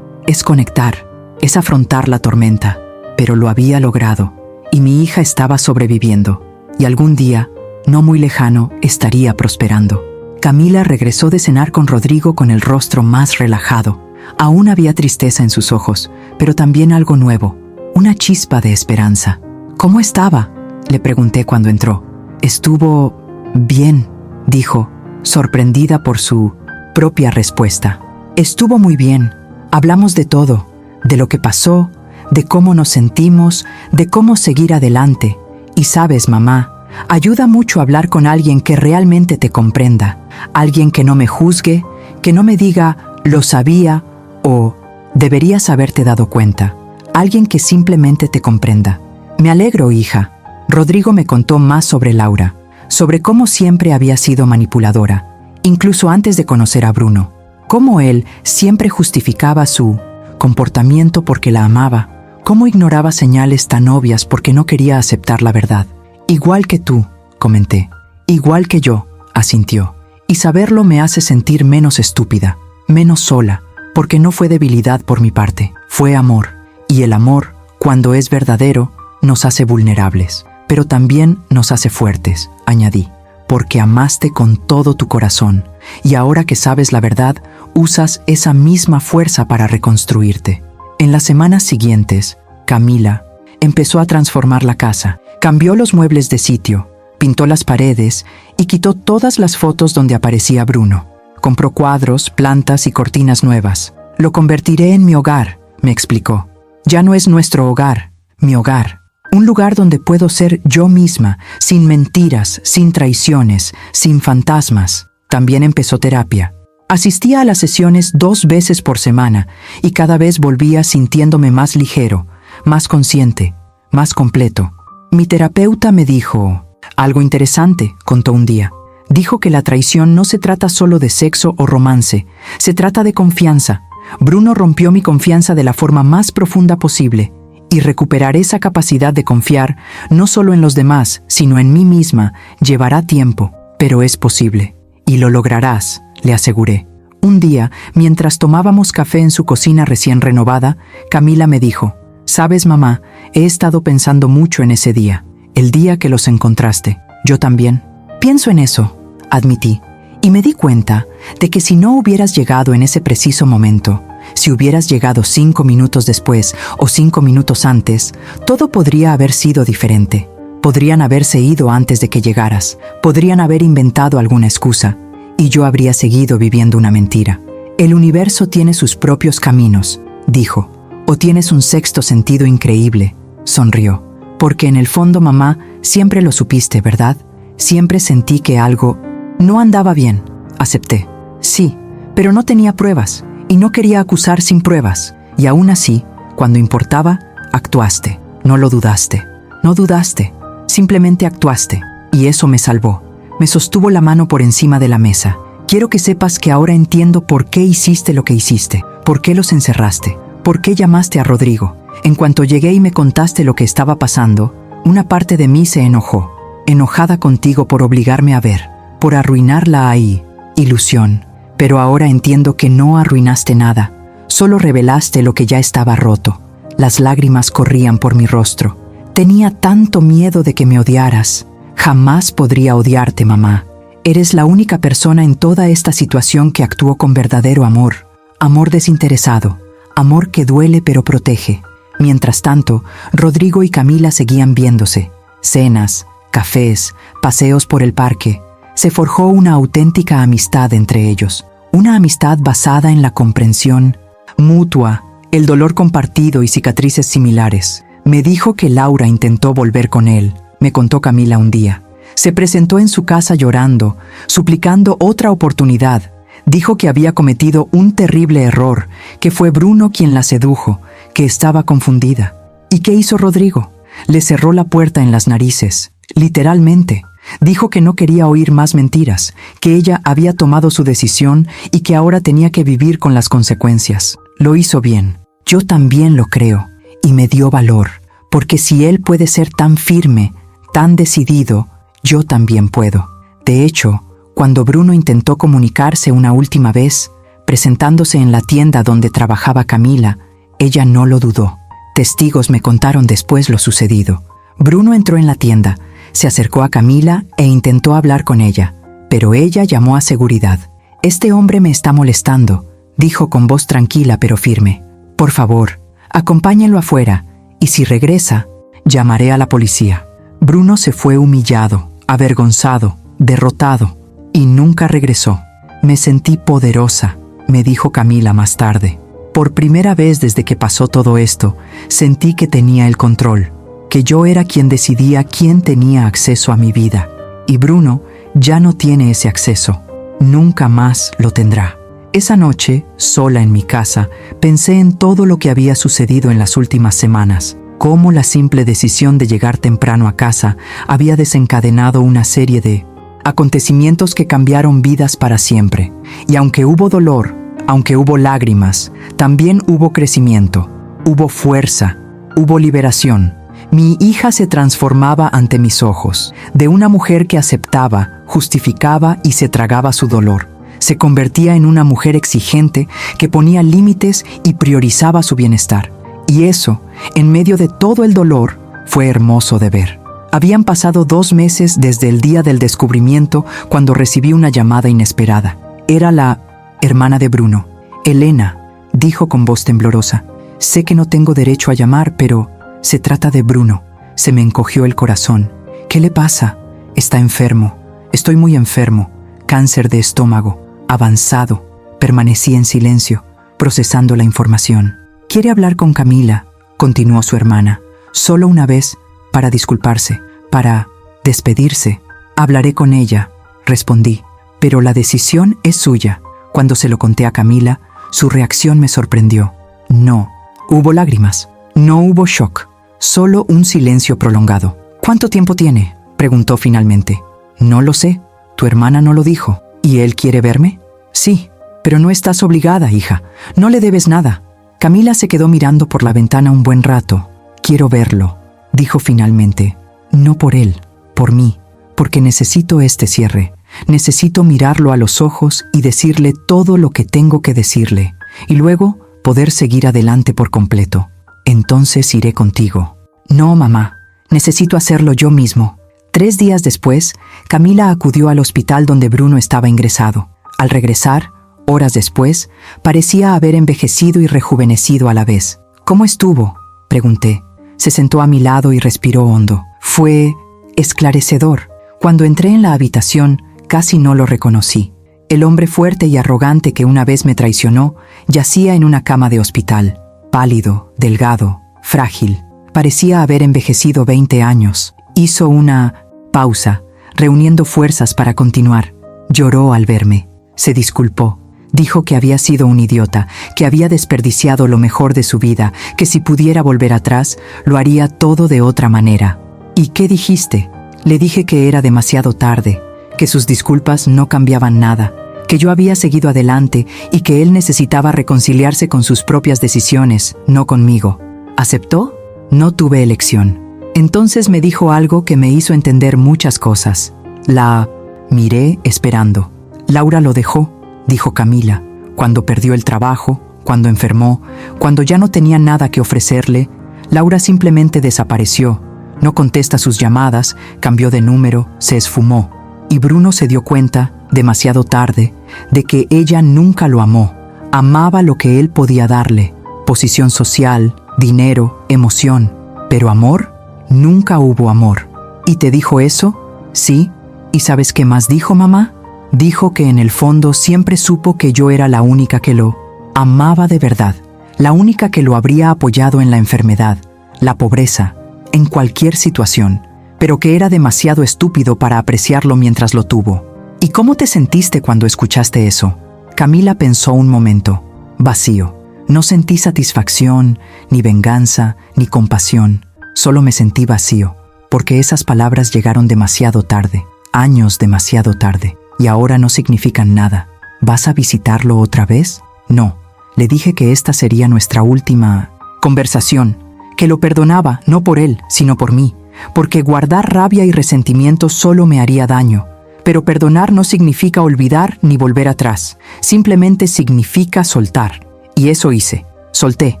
S1: es conectar, es afrontar la tormenta. Pero lo había logrado, y mi hija estaba sobreviviendo, y algún día, no muy lejano, estaría prosperando. Camila regresó de cenar con Rodrigo con el rostro más relajado. Aún había tristeza en sus ojos, pero también algo nuevo, una chispa de esperanza. ¿Cómo estaba?, le pregunté cuando entró. Estuvo bien, dijo, sorprendida por su propia respuesta. Estuvo muy bien. Hablamos de todo, de lo que pasó, de cómo nos sentimos, de cómo seguir adelante. Y sabes, mamá, ayuda mucho hablar con alguien que realmente te comprenda, alguien que no me juzgue, que no me diga, lo sabía o deberías haberte dado cuenta, alguien que simplemente te comprenda. Me alegro, hija. Rodrigo me contó más sobre Laura, sobre cómo siempre había sido manipuladora, incluso antes de conocer a Bruno, cómo él siempre justificaba su comportamiento porque la amaba, cómo ignoraba señales tan obvias porque no quería aceptar la verdad. Igual que tú, comenté. Igual que yo, asintió. Y saberlo me hace sentir menos estúpida, menos sola, porque no fue debilidad por mi parte, fue amor. Y el amor, cuando es verdadero, nos hace vulnerables, pero también nos hace fuertes, añadí, porque amaste con todo tu corazón, y ahora que sabes la verdad, usas esa misma fuerza para reconstruirte. En las semanas siguientes, Camila empezó a transformar la casa, cambió los muebles de sitio, pintó las paredes y quitó todas las fotos donde aparecía Bruno. Compró cuadros, plantas y cortinas nuevas. Lo convertiré en mi hogar, me explicó. Ya no es nuestro hogar, mi hogar. Un lugar donde puedo ser yo misma, sin mentiras, sin traiciones, sin fantasmas. También empezó terapia. Asistía a las sesiones 2 veces por semana y cada vez volvía sintiéndome más ligero, más consciente, más completo. Mi terapeuta me dijo algo interesante, contó un día. Dijo que la traición no se trata solo de sexo o romance, se trata de confianza. Bruno rompió mi confianza de la forma más profunda posible, y recuperar esa capacidad de confiar, no solo en los demás, sino en mí misma, llevará tiempo, pero es posible. Y lo lograrás, le aseguré. Un día, mientras tomábamos café en su cocina recién renovada, Camila me dijo: «Sabes, mamá, he estado pensando mucho en ese día, el día que los encontraste. Yo también. Pienso en eso», admití, y me di cuenta de que si no hubieras llegado en ese preciso momento, si hubieras llegado 5 minutos después o 5 minutos antes, todo podría haber sido diferente. Podrían haberse ido antes de que llegaras, podrían haber inventado alguna excusa, y yo habría seguido viviendo una mentira. El universo tiene sus propios caminos, dijo, o tienes un sexto sentido increíble, sonrió. Porque en el fondo, mamá, siempre lo supiste, ¿verdad? Siempre sentí que algo no andaba bien, acepté. Sí, pero no tenía pruebas, y no quería acusar sin pruebas. Y aún así, cuando importaba, actuaste. No lo dudaste. No dudaste. Simplemente actuaste. Y eso me salvó. Me sostuvo la mano por encima de la mesa. Quiero que sepas que ahora entiendo por qué hiciste lo que hiciste. Por qué los encerraste. Por qué llamaste a Rodrigo. En cuanto llegué y me contaste lo que estaba pasando, una parte de mí se enojó. Enojada contigo por obligarme a ver, por arruinarla ahí. Ilusión. Pero ahora entiendo que no arruinaste nada. Solo revelaste lo que ya estaba roto. Las lágrimas corrían por mi rostro. Tenía tanto miedo de que me odiaras. Jamás podría odiarte, mamá. Eres la única persona en toda esta situación que actuó con verdadero amor. Amor desinteresado. Amor que duele pero protege. Mientras tanto, Rodrigo y Camila seguían viéndose. Cenas, cafés, paseos por el parque. Se forjó una auténtica amistad entre ellos. Una amistad basada en la comprensión mutua, el dolor compartido y cicatrices similares. Me dijo que Laura intentó volver con él, me contó Camila un día. Se presentó en su casa llorando, suplicando otra oportunidad. Dijo que había cometido un terrible error, que fue Bruno quien la sedujo, que estaba confundida. ¿Y qué hizo Rodrigo? Le cerró la puerta en las narices, literalmente. Dijo que no quería oír más mentiras, que ella había tomado su decisión y que ahora tenía que vivir con las consecuencias. Lo hizo bien. Yo también lo creo, y me dio valor, porque si él puede ser tan firme, tan decidido, yo también puedo. De hecho, cuando Bruno intentó comunicarse una última vez, presentándose en la tienda donde trabajaba Camila, ella no lo dudó. Testigos me contaron después lo sucedido. Bruno entró en la tienda, se acercó a Camila e intentó hablar con ella, pero ella llamó a seguridad. «Este hombre me está molestando», dijo con voz tranquila pero firme. «Por favor, acompáñenlo afuera, y si regresa, llamaré a la policía». Bruno se fue humillado, avergonzado, derrotado, y nunca regresó. «Me sentí poderosa», me dijo Camila más tarde. «Por primera vez desde que pasó todo esto, sentí que tenía el control, que yo era quien decidía quién tenía acceso a mi vida. Y Bruno ya no tiene ese acceso. Nunca más lo tendrá». Esa noche, sola en mi casa, pensé en todo lo que había sucedido en las últimas semanas. Cómo la simple decisión de llegar temprano a casa había desencadenado una serie de acontecimientos que cambiaron vidas para siempre. Y aunque hubo dolor, aunque hubo lágrimas, también hubo crecimiento, hubo fuerza, hubo liberación. Mi hija se transformaba ante mis ojos, de una mujer que aceptaba, justificaba y se tragaba su dolor. Se convertía en una mujer exigente que ponía límites y priorizaba su bienestar. Y eso, en medio de todo el dolor, fue hermoso de ver. Habían pasado 2 meses desde el día del descubrimiento cuando recibí una llamada inesperada. Era la hermana de Bruno. Elena, dijo con voz temblorosa. Sé que no tengo derecho a llamar, pero se trata de Bruno. Se me encogió el corazón. ¿Qué le pasa? Está enfermo. Estoy muy enfermo. Cáncer de estómago. Avanzado. Permanecí en silencio, procesando la información. Quiere hablar con Camila, continuó su hermana. Solo una vez, para disculparse, para despedirse. Hablaré con ella, respondí. Pero la decisión es suya. Cuando se lo conté a Camila, su reacción me sorprendió. No hubo lágrimas, no hubo shock, solo un silencio prolongado. ¿Cuánto tiempo tiene?, preguntó finalmente. No lo sé, tu hermana no lo dijo. ¿Y él quiere verme? Sí, pero no estás obligada, hija. No le debes nada. Camila se quedó mirando por la ventana un buen rato. Quiero verlo, dijo finalmente. No por él, por mí, porque necesito este cierre. Necesito mirarlo a los ojos y decirle todo lo que tengo que decirle, y luego poder seguir adelante por completo. Entonces iré contigo. No, mamá, necesito hacerlo yo mismo. 3 días después, Camila acudió al hospital donde Bruno estaba ingresado. Al regresar, horas después, parecía haber envejecido y rejuvenecido a la vez. ¿Cómo estuvo?, pregunté. Se sentó a mi lado y respiró hondo. Fue esclarecedor. Cuando entré en la habitación, casi no lo reconocí. El hombre fuerte y arrogante que una vez me traicionó yacía en una cama de hospital. Pálido, delgado, frágil. Parecía haber envejecido 20 años. Hizo una pausa, reuniendo fuerzas para continuar. Lloró al verme. Se disculpó. Dijo que había sido un idiota, que había desperdiciado lo mejor de su vida, que si pudiera volver atrás, lo haría todo de otra manera. ¿Y qué dijiste? Le dije que era demasiado tarde, que sus disculpas no cambiaban nada, que yo había seguido adelante y que él necesitaba reconciliarse con sus propias decisiones, no conmigo. ¿Aceptó? No tuve elección. Entonces me dijo algo que me hizo entender muchas cosas. La miré esperando. Laura lo dejó, dijo Camila, cuando perdió el trabajo, cuando enfermó, cuando ya no tenía nada que ofrecerle. Laura simplemente desapareció. No contesta sus llamadas, cambió de número, se esfumó. Y Bruno se dio cuenta, demasiado tarde, de que ella nunca lo amó. Amaba lo que él podía darle: posición social, dinero, emoción. Pero amor, nunca hubo amor. ¿Y te dijo eso? Sí. ¿Y sabes qué más dijo, mamá? Dijo que en el fondo siempre supo que yo era la única que lo amaba de verdad, la única que lo habría apoyado en la enfermedad, la pobreza, en cualquier situación, pero que era demasiado estúpido para apreciarlo mientras lo tuvo. ¿Y cómo te sentiste cuando escuchaste eso? Camila pensó un momento. Vacío. No sentí satisfacción, ni venganza, ni compasión. Solo me sentí vacío, porque esas palabras llegaron demasiado tarde, años demasiado tarde, y ahora no significan nada. ¿Vas a visitarlo otra vez? No. Le dije que esta sería nuestra última conversación, que lo perdonaba, no por él, sino por mí, porque guardar rabia y resentimiento solo me haría daño. Pero perdonar no significa olvidar ni volver atrás, simplemente significa soltar. Y eso hice. Solté.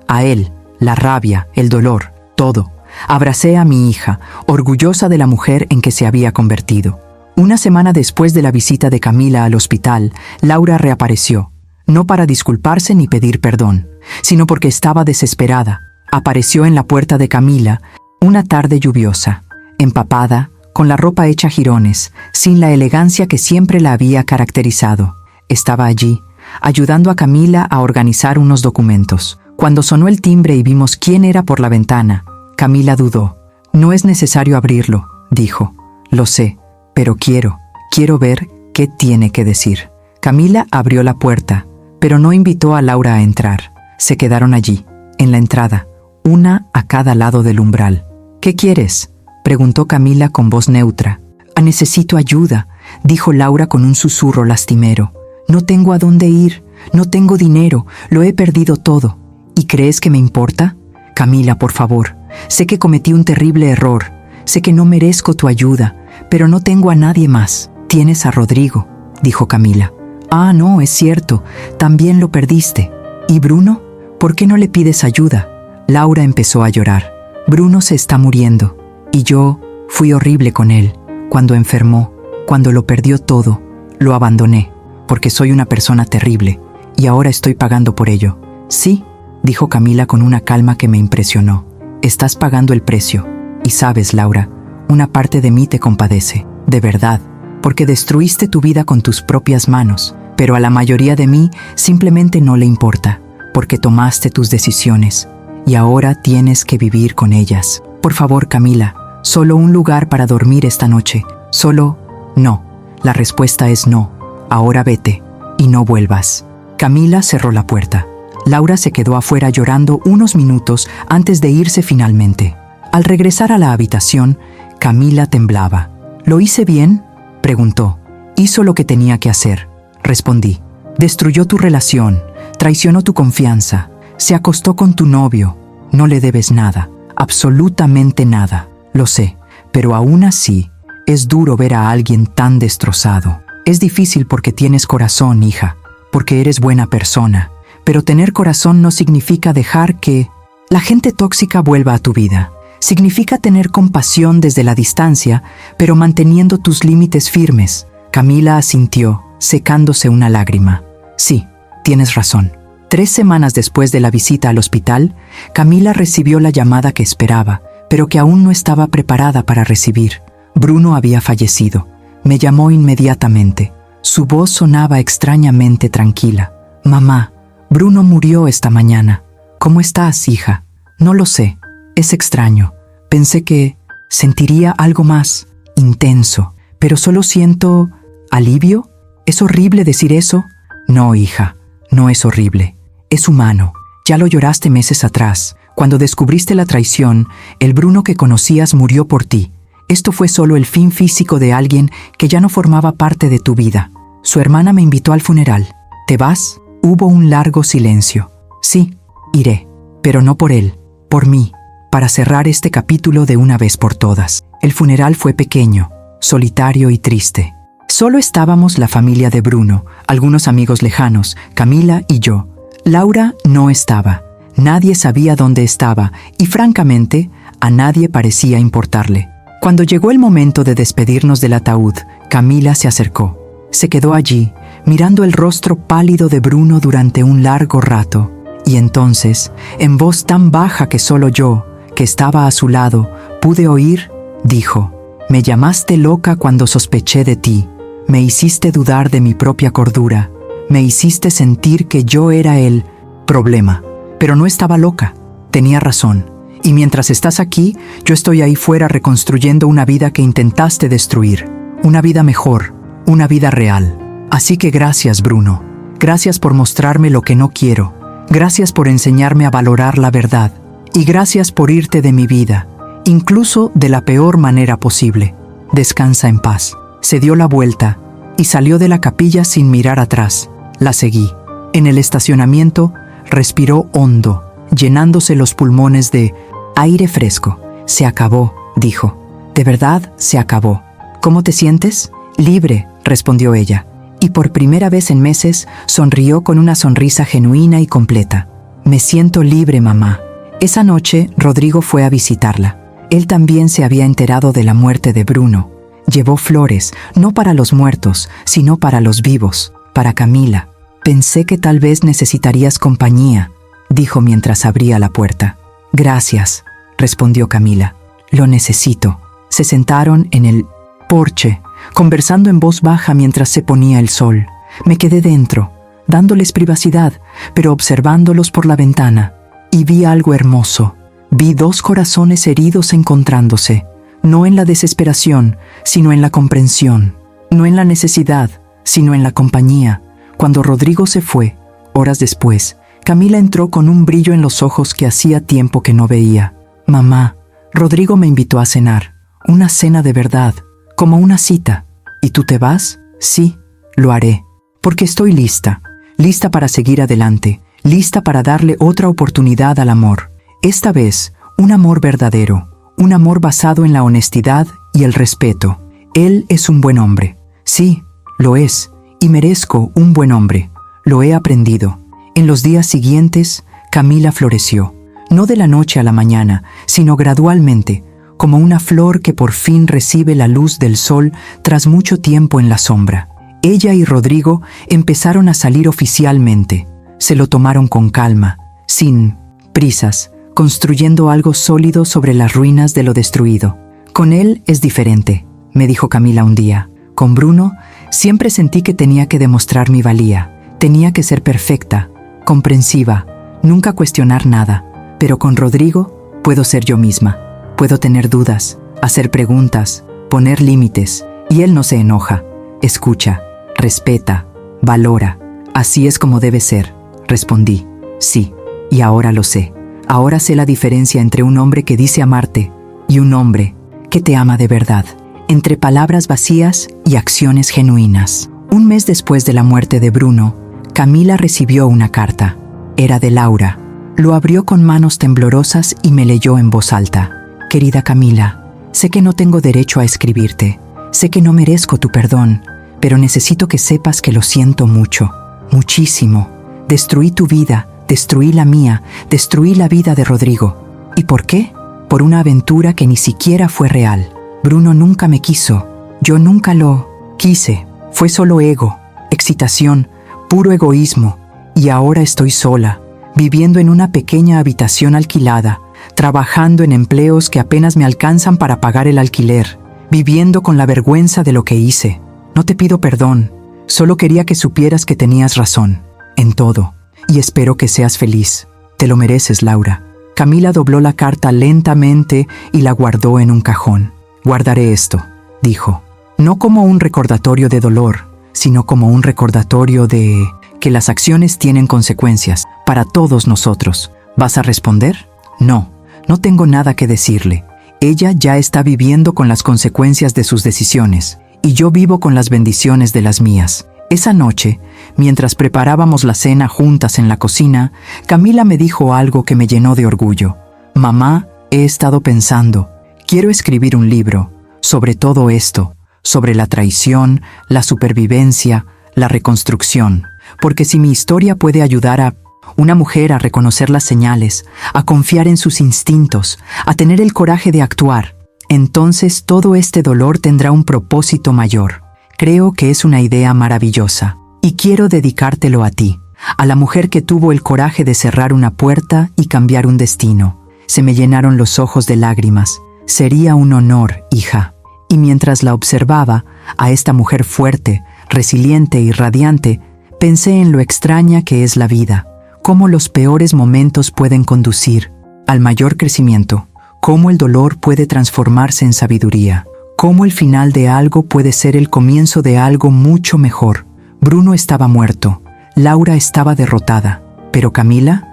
S1: A él, la rabia, el dolor, todo. Abracé a mi hija, orgullosa de la mujer en que se había convertido. Una semana después de la visita de Camila al hospital, Laura reapareció, no para disculparse ni pedir perdón, sino porque estaba desesperada. Apareció en la puerta de Camila, una tarde lluviosa, empapada, con la ropa hecha jirones, sin la elegancia que siempre la había caracterizado. Estaba allí, ayudando a Camila a organizar unos documentos. Cuando sonó el timbre y vimos quién era por la ventana, Camila dudó. No es necesario abrirlo, dijo. Lo sé, pero quiero ver qué tiene que decir. Camila abrió la puerta, pero no invitó a Laura a entrar. Se quedaron allí, en la entrada, una a cada lado del umbral. ¿Qué quieres?, preguntó Camila con voz neutra. Necesito ayuda, dijo Laura con un susurro lastimero. No tengo a dónde ir, no tengo dinero, lo he perdido todo. ¿Y crees que me importa? Camila, por favor, Sé que cometí un terrible error. Sé que no merezco tu ayuda, pero no tengo a nadie más. Tienes a Rodrigo, dijo Camila. Ah, no, es cierto, también lo perdiste. ¿Y Bruno? ¿Por qué no le pides ayuda? Laura empezó a llorar. Bruno se está muriendo, y yo fui horrible con él. Cuando enfermó, cuando lo perdió todo, lo abandoné, porque soy una persona terrible, y ahora estoy pagando por ello. Sí, dijo Camila con una calma que me impresionó. Estás pagando el precio. Y sabes, Laura, una parte de mí te compadece, de verdad, porque destruiste tu vida con tus propias manos, pero a la mayoría de mí simplemente no le importa, porque tomaste tus decisiones, y ahora tienes que vivir con ellas. Por favor, Camila, solo un lugar para dormir esta noche. Solo, no. La respuesta es no. Ahora vete, y no vuelvas. Camila cerró la puerta. Laura se quedó afuera llorando unos minutos antes de irse finalmente. Al regresar a la habitación, Camila temblaba. ¿Lo hice bien?, preguntó. Hizo lo que tenía que hacer, respondí. Destruyó tu relación, traicionó tu confianza, se acostó con tu novio. No le debes nada, absolutamente nada. Lo sé, pero aún así, es duro ver a alguien tan destrozado. Es difícil porque tienes corazón, hija, porque eres buena persona. Pero tener corazón no significa dejar que la gente tóxica vuelva a tu vida. Significa tener compasión desde la distancia, pero manteniendo tus límites firmes. Camila asintió, secándose una lágrima. Sí, tienes razón. 3 semanas después de la visita al hospital, Camila recibió la llamada que esperaba, pero que aún no estaba preparada para recibir. Bruno había fallecido. Me llamó inmediatamente. Su voz sonaba extrañamente tranquila. Mamá, Bruno murió esta mañana. ¿Cómo estás, hija? No lo sé. Es extraño. Pensé que sentiría algo más intenso, pero solo siento alivio. ¿Es horrible decir eso? No, hija, no es horrible. Es humano. Ya lo lloraste meses atrás. Cuando descubriste la traición, el Bruno que conocías murió por ti. Esto fue solo el fin físico de alguien que ya no formaba parte de tu vida. Su hermana me invitó al funeral. ¿Te vas? Hubo un largo silencio. Sí, iré, pero no por él, por mí, para cerrar este capítulo de una vez por todas. El funeral fue pequeño, solitario y triste. Solo estábamos la familia de Bruno, algunos amigos lejanos, Camila y yo. Laura no estaba. Nadie sabía dónde estaba y, francamente, a nadie parecía importarle. Cuando llegó el momento de despedirnos del ataúd, Camila se acercó. Se quedó allí, mirando el rostro pálido de Bruno durante un largo rato. Y entonces, en voz tan baja que solo yo, que estaba a su lado, pude oír, dijo: «Me llamaste loca cuando sospeché de ti. Me hiciste dudar de mi propia cordura. Me hiciste sentir que yo era el problema. Pero no estaba loca. Tenía razón. Y mientras estás aquí, yo estoy ahí fuera reconstruyendo una vida que intentaste destruir. Una vida mejor, una vida real. Así que gracias, Bruno. Gracias por mostrarme lo que no quiero. Gracias por enseñarme a valorar la verdad. Y gracias por irte de mi vida, incluso de la peor manera posible. Descansa en paz». Se dio la vuelta y salió de la capilla sin mirar atrás. La seguí. En el estacionamiento, respiró hondo, llenándose los pulmones de aire fresco. «Se acabó», dijo. «De verdad, se acabó». «¿Cómo te sientes?» «Libre», respondió ella. Y por primera vez en meses, sonrió con una sonrisa genuina y completa. «Me siento libre, mamá». Esa noche, Rodrigo fue a visitarla. Él también se había enterado de la muerte de Bruno. Llevó flores, no para los muertos, sino para los vivos, para Camila. «Pensé que tal vez necesitarías compañía», dijo mientras abría la puerta. «Gracias», respondió Camila. «Lo necesito». Se sentaron en el porche, conversando en voz baja mientras se ponía el sol. Me quedé dentro, dándoles privacidad, pero observándolos por la ventana. Y vi algo hermoso. Vi 2 corazones heridos encontrándose, no en la desesperación, sino en la comprensión, no en la necesidad, sino en la compañía. Cuando Rodrigo se fue, horas después, Camila entró con un brillo en los ojos que hacía tiempo que no veía. «Mamá, Rodrigo me invitó a cenar, una cena de verdad, como una cita. ¿Y tú te vas?» «Sí, lo haré, porque estoy lista, lista para seguir adelante, lista para darle otra oportunidad al amor. Esta vez, Un amor verdadero, un amor basado en la honestidad y el respeto. Él es un buen hombre. Sí, lo es, y merezco un buen hombre. Lo he aprendido. En los días siguientes, Camila floreció, no de la noche a la mañana, sino gradualmente, como una flor que por fin recibe la luz del sol tras mucho tiempo en la sombra. Ella y Rodrigo empezaron a salir oficialmente. Se lo tomaron con calma, sin prisas, construyendo algo sólido sobre las ruinas de lo destruido. Con él es diferente, me dijo Camila un día. Con Bruno siempre sentí que tenía que demostrar mi valía. Tenía que ser perfecta, comprensiva, nunca cuestionar nada. Pero con Rodrigo puedo ser yo misma. Puedo tener dudas, hacer preguntas, poner límites. Y él no se enoja. Escucha, respeta, valora. Así es como debe ser, respondí. Sí, y ahora lo sé. Ahora sé la diferencia entre un hombre que dice amarte y un hombre que te ama de verdad. Entre palabras vacías y acciones genuinas. Un mes después de la muerte de Bruno, Camila recibió una carta. Era de Laura. Lo abrió con manos temblorosas y me leyó en voz alta. Querida Camila, sé que no tengo derecho a escribirte. Sé que no merezco tu perdón, pero necesito que sepas que lo siento mucho, muchísimo. Destruí tu vida, destruí la mía, destruí la vida de Rodrigo. ¿Y por qué? Por una aventura que ni siquiera fue real. Bruno nunca me quiso. Yo nunca lo quise. Fue solo ego, excitación, puro egoísmo. Y ahora estoy sola, viviendo en una pequeña habitación alquilada, trabajando en empleos que apenas me alcanzan para pagar el alquiler, viviendo con la vergüenza de lo que hice. No te pido perdón, solo quería que supieras que tenías razón, en todo, y espero que seas feliz. Te lo mereces, Laura. Camila dobló la carta lentamente y la guardó en un cajón. Guardaré esto, dijo, no como un recordatorio de dolor, sino como un recordatorio de que las acciones tienen consecuencias para todos nosotros. ¿Vas a responder? No, no tengo nada que decirle. Ella ya está viviendo con las consecuencias de sus decisiones, y yo vivo con las bendiciones de las mías. Esa noche, mientras preparábamos la cena juntas en la cocina, Camila me dijo algo que me llenó de orgullo. Mamá, he estado pensando, quiero escribir un libro sobre todo esto, sobre la traición, la supervivencia, la reconstrucción, porque si mi historia puede ayudar a una mujer a reconocer las señales, a confiar en sus instintos, a tener el coraje de actuar, entonces todo este dolor tendrá un propósito mayor. Creo que es una idea maravillosa, y quiero dedicártelo a ti, a la mujer que tuvo el coraje de cerrar una puerta y cambiar un destino. Se me llenaron los ojos de lágrimas. Sería un honor, hija. Y mientras la observaba, a esta mujer fuerte, resiliente y radiante, pensé en lo extraña que es la vida, cómo los peores momentos pueden conducir al mayor crecimiento, cómo el dolor puede transformarse en sabiduría, cómo el final de algo puede ser el comienzo de algo mucho mejor. Bruno estaba muerto, Laura estaba derrotada, pero Camila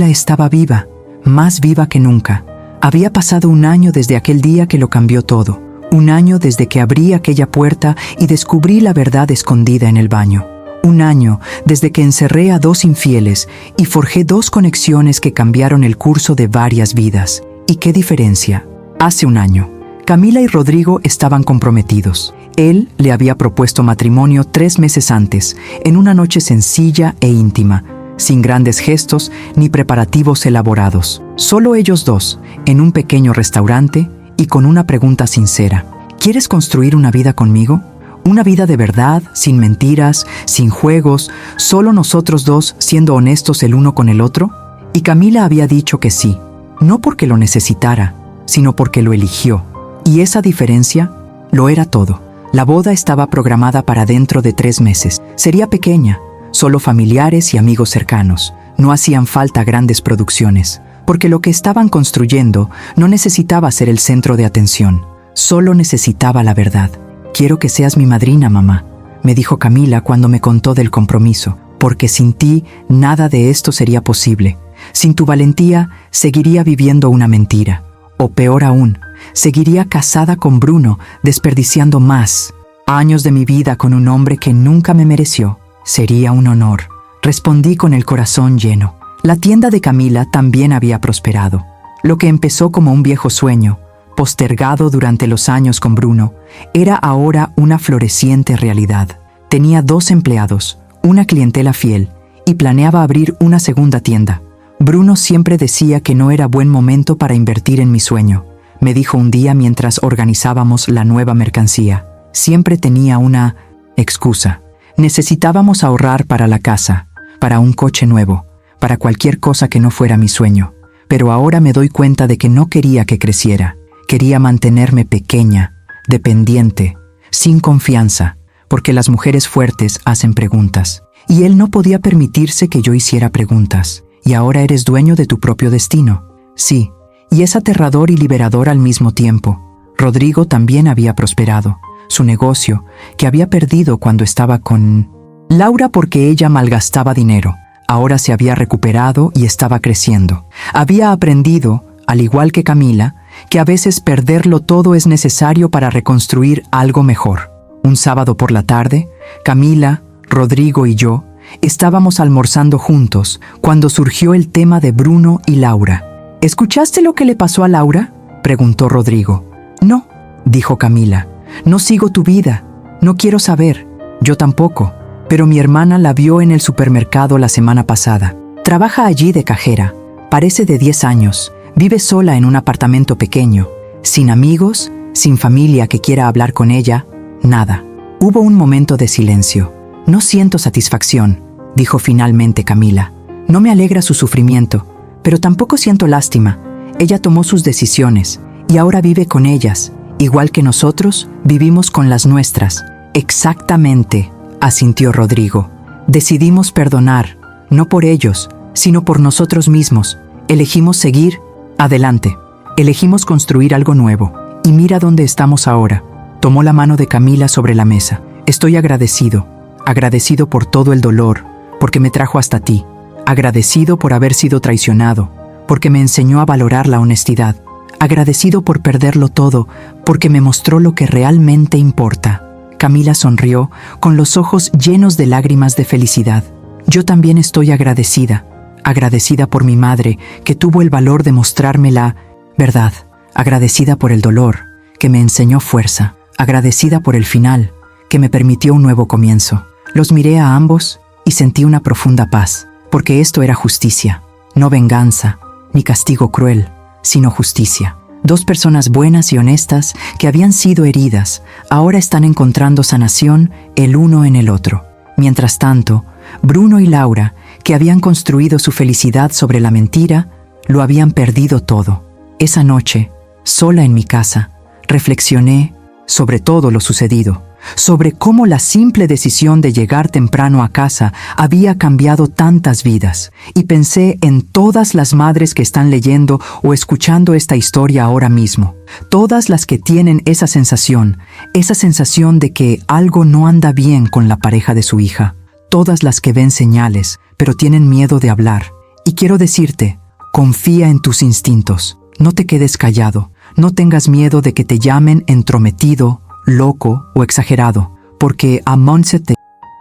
S1: estaba viva, más viva que nunca. Había pasado un año desde aquel día que lo cambió todo, un año desde que abrí aquella puerta y descubrí la verdad escondida en el baño. Un año desde que encerré a 2 infieles y forjé 2 conexiones que cambiaron el curso de varias vidas. ¿Y qué diferencia? Hace un año, Camila y Rodrigo estaban comprometidos. Él le había propuesto matrimonio 3 meses antes, en una noche sencilla e íntima, sin grandes gestos ni preparativos elaborados. Solo ellos 2, en un pequeño restaurante y con una pregunta sincera. ¿Quieres construir una vida conmigo? Una vida de verdad, sin mentiras, sin juegos, solo nosotros 2 siendo honestos el uno con el otro. Y Camila había dicho que sí, no porque lo necesitara, sino porque lo eligió. Y esa diferencia lo era todo. La boda estaba programada para dentro de 3 meses. Sería pequeña, solo familiares y amigos cercanos. No hacían falta grandes producciones, porque lo que estaban construyendo no necesitaba ser el centro de atención, solo necesitaba la verdad. Quiero que seas mi madrina, mamá, me dijo Camila cuando me contó del compromiso, porque sin ti nada de esto sería posible. Sin tu valentía, seguiría viviendo una mentira. O peor aún, seguiría casada con Bruno, desperdiciando más años de mi vida con un hombre que nunca me mereció. Sería un honor. Respondí con el corazón lleno. La tienda de Camila también había prosperado. Lo que empezó como un viejo sueño, postergado durante los años con Bruno, era ahora una floreciente realidad. Tenía 2 empleados, una clientela fiel, y planeaba abrir una segunda tienda. Bruno siempre decía que no era buen momento para invertir en mi sueño. Me dijo un día mientras organizábamos la nueva mercancía. Siempre tenía una excusa. Necesitábamos ahorrar para la casa, para un coche nuevo, para cualquier cosa que no fuera mi sueño. Pero ahora me doy cuenta de que no quería que creciera. Quería mantenerme pequeña, dependiente, sin confianza, porque las mujeres fuertes hacen preguntas. Y él no podía permitirse que yo hiciera preguntas. Y ahora eres dueño de tu propio destino. Sí, y es aterrador y liberador al mismo tiempo. Rodrigo también había prosperado. Su negocio, que había perdido cuando estaba con Laura porque ella malgastaba dinero, ahora se había recuperado y estaba creciendo. Había aprendido, al igual que Camila, que a veces perderlo todo es necesario para reconstruir algo mejor. Un sábado por la tarde, Camila, Rodrigo y yo estábamos almorzando juntos cuando surgió el tema de Bruno y Laura. ¿Escuchaste lo que le pasó a Laura?, preguntó Rodrigo. No, dijo Camila. No sigo tu vida. No quiero saber. Yo tampoco. Pero mi hermana la vio en el supermercado la semana pasada. Trabaja allí de cajera. Parece de 10 años. Vive sola en un apartamento pequeño. Sin amigos, sin familia que quiera hablar con ella. Nada. Hubo un momento de silencio. No siento satisfacción, dijo finalmente Camila. No me alegra su sufrimiento, pero tampoco siento lástima. Ella tomó sus decisiones y ahora vive con ellas. Igual que nosotros, vivimos con las nuestras. Exactamente, asintió Rodrigo. Decidimos perdonar, no por ellos, sino por nosotros mismos. Elegimos seguir adelante. Elegimos construir algo nuevo. Y mira dónde estamos ahora. Tomó la mano de Camila sobre la mesa. Estoy agradecido por todo el dolor, porque me trajo hasta ti. Agradecido por haber sido traicionado, porque me enseñó a valorar la honestidad. Agradecido por perderlo todo, porque me mostró lo que realmente importa. Camila sonrió, con los ojos llenos de lágrimas de felicidad. Yo también estoy agradecida por mi madre, que tuvo el valor de mostrarme la verdad. Agradecida por el dolor, que me enseñó fuerza. Agradecida por el final, que me permitió un nuevo comienzo. Los miré a ambos y sentí una profunda paz, porque esto era justicia, no venganza, ni castigo cruel, sino justicia. 2 personas buenas y honestas que habían sido heridas, ahora están encontrando sanación el uno en el otro. Mientras tanto, Bruno y Laura, que habían construido su felicidad sobre la mentira, lo habían perdido todo. Esa noche, sola en mi casa, reflexioné sobre todo lo sucedido, sobre cómo la simple decisión de llegar temprano a casa había cambiado tantas vidas, y pensé en todas las madres que están leyendo o escuchando esta historia ahora mismo, todas las que tienen esa sensación de que algo no anda bien con la pareja de su hija, todas las que ven señales, pero tienen miedo de hablar. Y quiero decirte, confía en tus instintos, no te quedes callado, no tengas miedo de que te llamen entrometido, loco o exagerado, porque a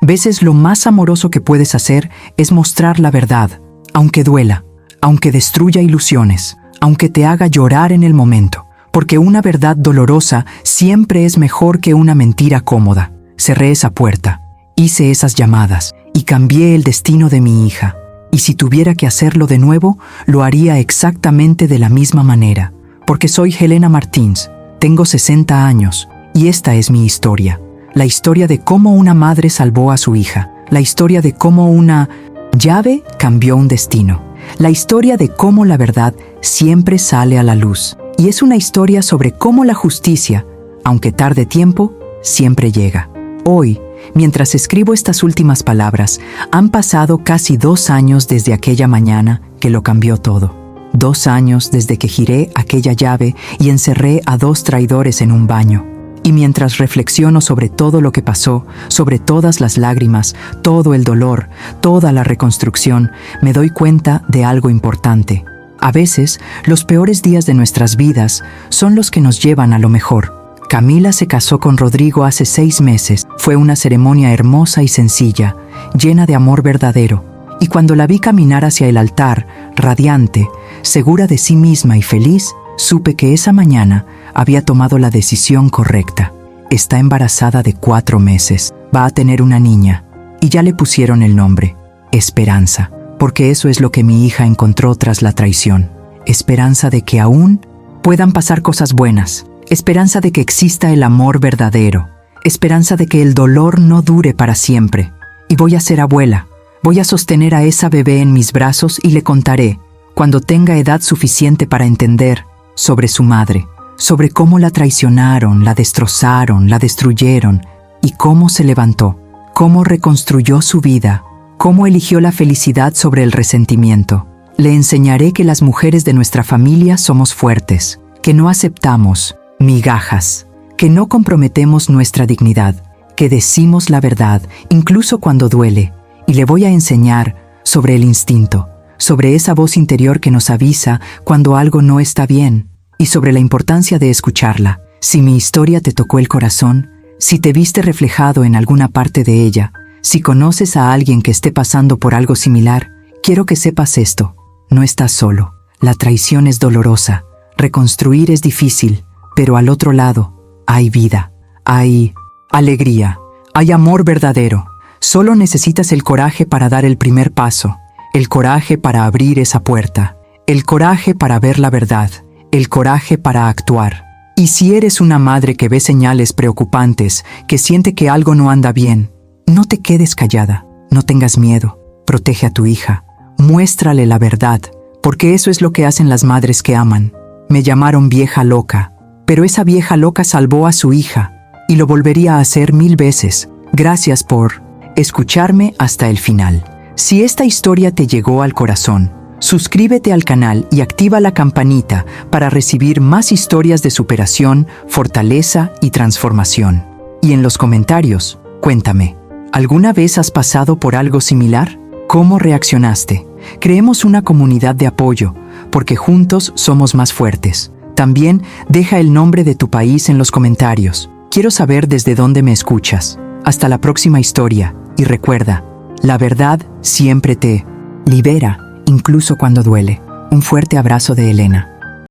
S1: veces lo más amoroso que puedes hacer es mostrar la verdad, aunque duela, aunque destruya ilusiones, aunque te haga llorar en el momento, porque una verdad dolorosa siempre es mejor que una mentira cómoda. Cerré esa puerta, hice esas llamadas y cambié el destino de mi hija, y si tuviera que hacerlo de nuevo, lo haría exactamente de la misma manera, porque soy Helena Martins, tengo 60 años, y esta es mi historia. La historia de cómo una madre salvó a su hija. La historia de cómo una llave cambió un destino. La historia de cómo la verdad siempre sale a la luz. Y es una historia sobre cómo la justicia, aunque tarde tiempo, siempre llega. Hoy, mientras escribo estas últimas palabras, han pasado casi 2 años desde aquella mañana que lo cambió todo. 2 años desde que giré aquella llave y encerré a 2 traidores en un baño. Y mientras reflexiono sobre todo lo que pasó, sobre todas las lágrimas, todo el dolor, toda la reconstrucción, me doy cuenta de algo importante. A veces, los peores días de nuestras vidas son los que nos llevan a lo mejor. Camila se casó con Rodrigo hace 6 meses. Fue una ceremonia hermosa y sencilla, llena de amor verdadero. Y cuando la vi caminar hacia el altar, radiante, Segura de sí misma y feliz, supe que esa mañana había tomado la decisión correcta. Está embarazada de 4 meses, va a tener una niña, y ya le pusieron el nombre, Esperanza, porque eso es lo que mi hija encontró tras la traición. Esperanza de que aún puedan pasar cosas buenas, esperanza de que exista el amor verdadero, esperanza de que el dolor no dure para siempre. Y voy a ser abuela, voy a sostener a esa bebé en mis brazos y le contaré, cuando tenga edad suficiente para entender, sobre su madre, sobre cómo la traicionaron, la destrozaron, la destruyeron, y cómo se levantó, cómo reconstruyó su vida, cómo eligió la felicidad sobre el resentimiento. Le enseñaré que las mujeres de nuestra familia somos fuertes, que no aceptamos migajas, que no comprometemos nuestra dignidad, que decimos la verdad, incluso cuando duele, y le voy a enseñar sobre el instinto, sobre esa voz interior que nos avisa cuando algo no está bien, y sobre la importancia de escucharla. Si mi historia te tocó el corazón, si te viste reflejado en alguna parte de ella, si conoces a alguien que esté pasando por algo similar, quiero que sepas esto: no estás solo. La traición es dolorosa, reconstruir es difícil, pero al otro lado hay vida, hay alegría, hay amor verdadero. Solo necesitas el coraje para dar el primer paso, el coraje para abrir esa puerta, el coraje para ver la verdad, el coraje para actuar. Y si eres una madre que ve señales preocupantes, que siente que algo no anda bien, no te quedes callada, no tengas miedo, protege a tu hija, muéstrale la verdad, porque eso es lo que hacen las madres que aman. Me llamaron vieja loca, pero esa vieja loca salvó a su hija, y lo volvería a hacer 1000 veces. Gracias por escucharme hasta el final. Si esta historia te llegó al corazón, suscríbete al canal y activa la campanita para recibir más historias de superación, fortaleza y transformación. Y en los comentarios, cuéntame, ¿alguna vez has pasado por algo similar? ¿Cómo reaccionaste? Creemos una comunidad de apoyo, porque juntos somos más fuertes. También deja el nombre de tu país en los comentarios. Quiero saber desde dónde me escuchas. Hasta la próxima historia, y recuerda, la verdad siempre te libera, incluso cuando duele. Un fuerte abrazo de Elena.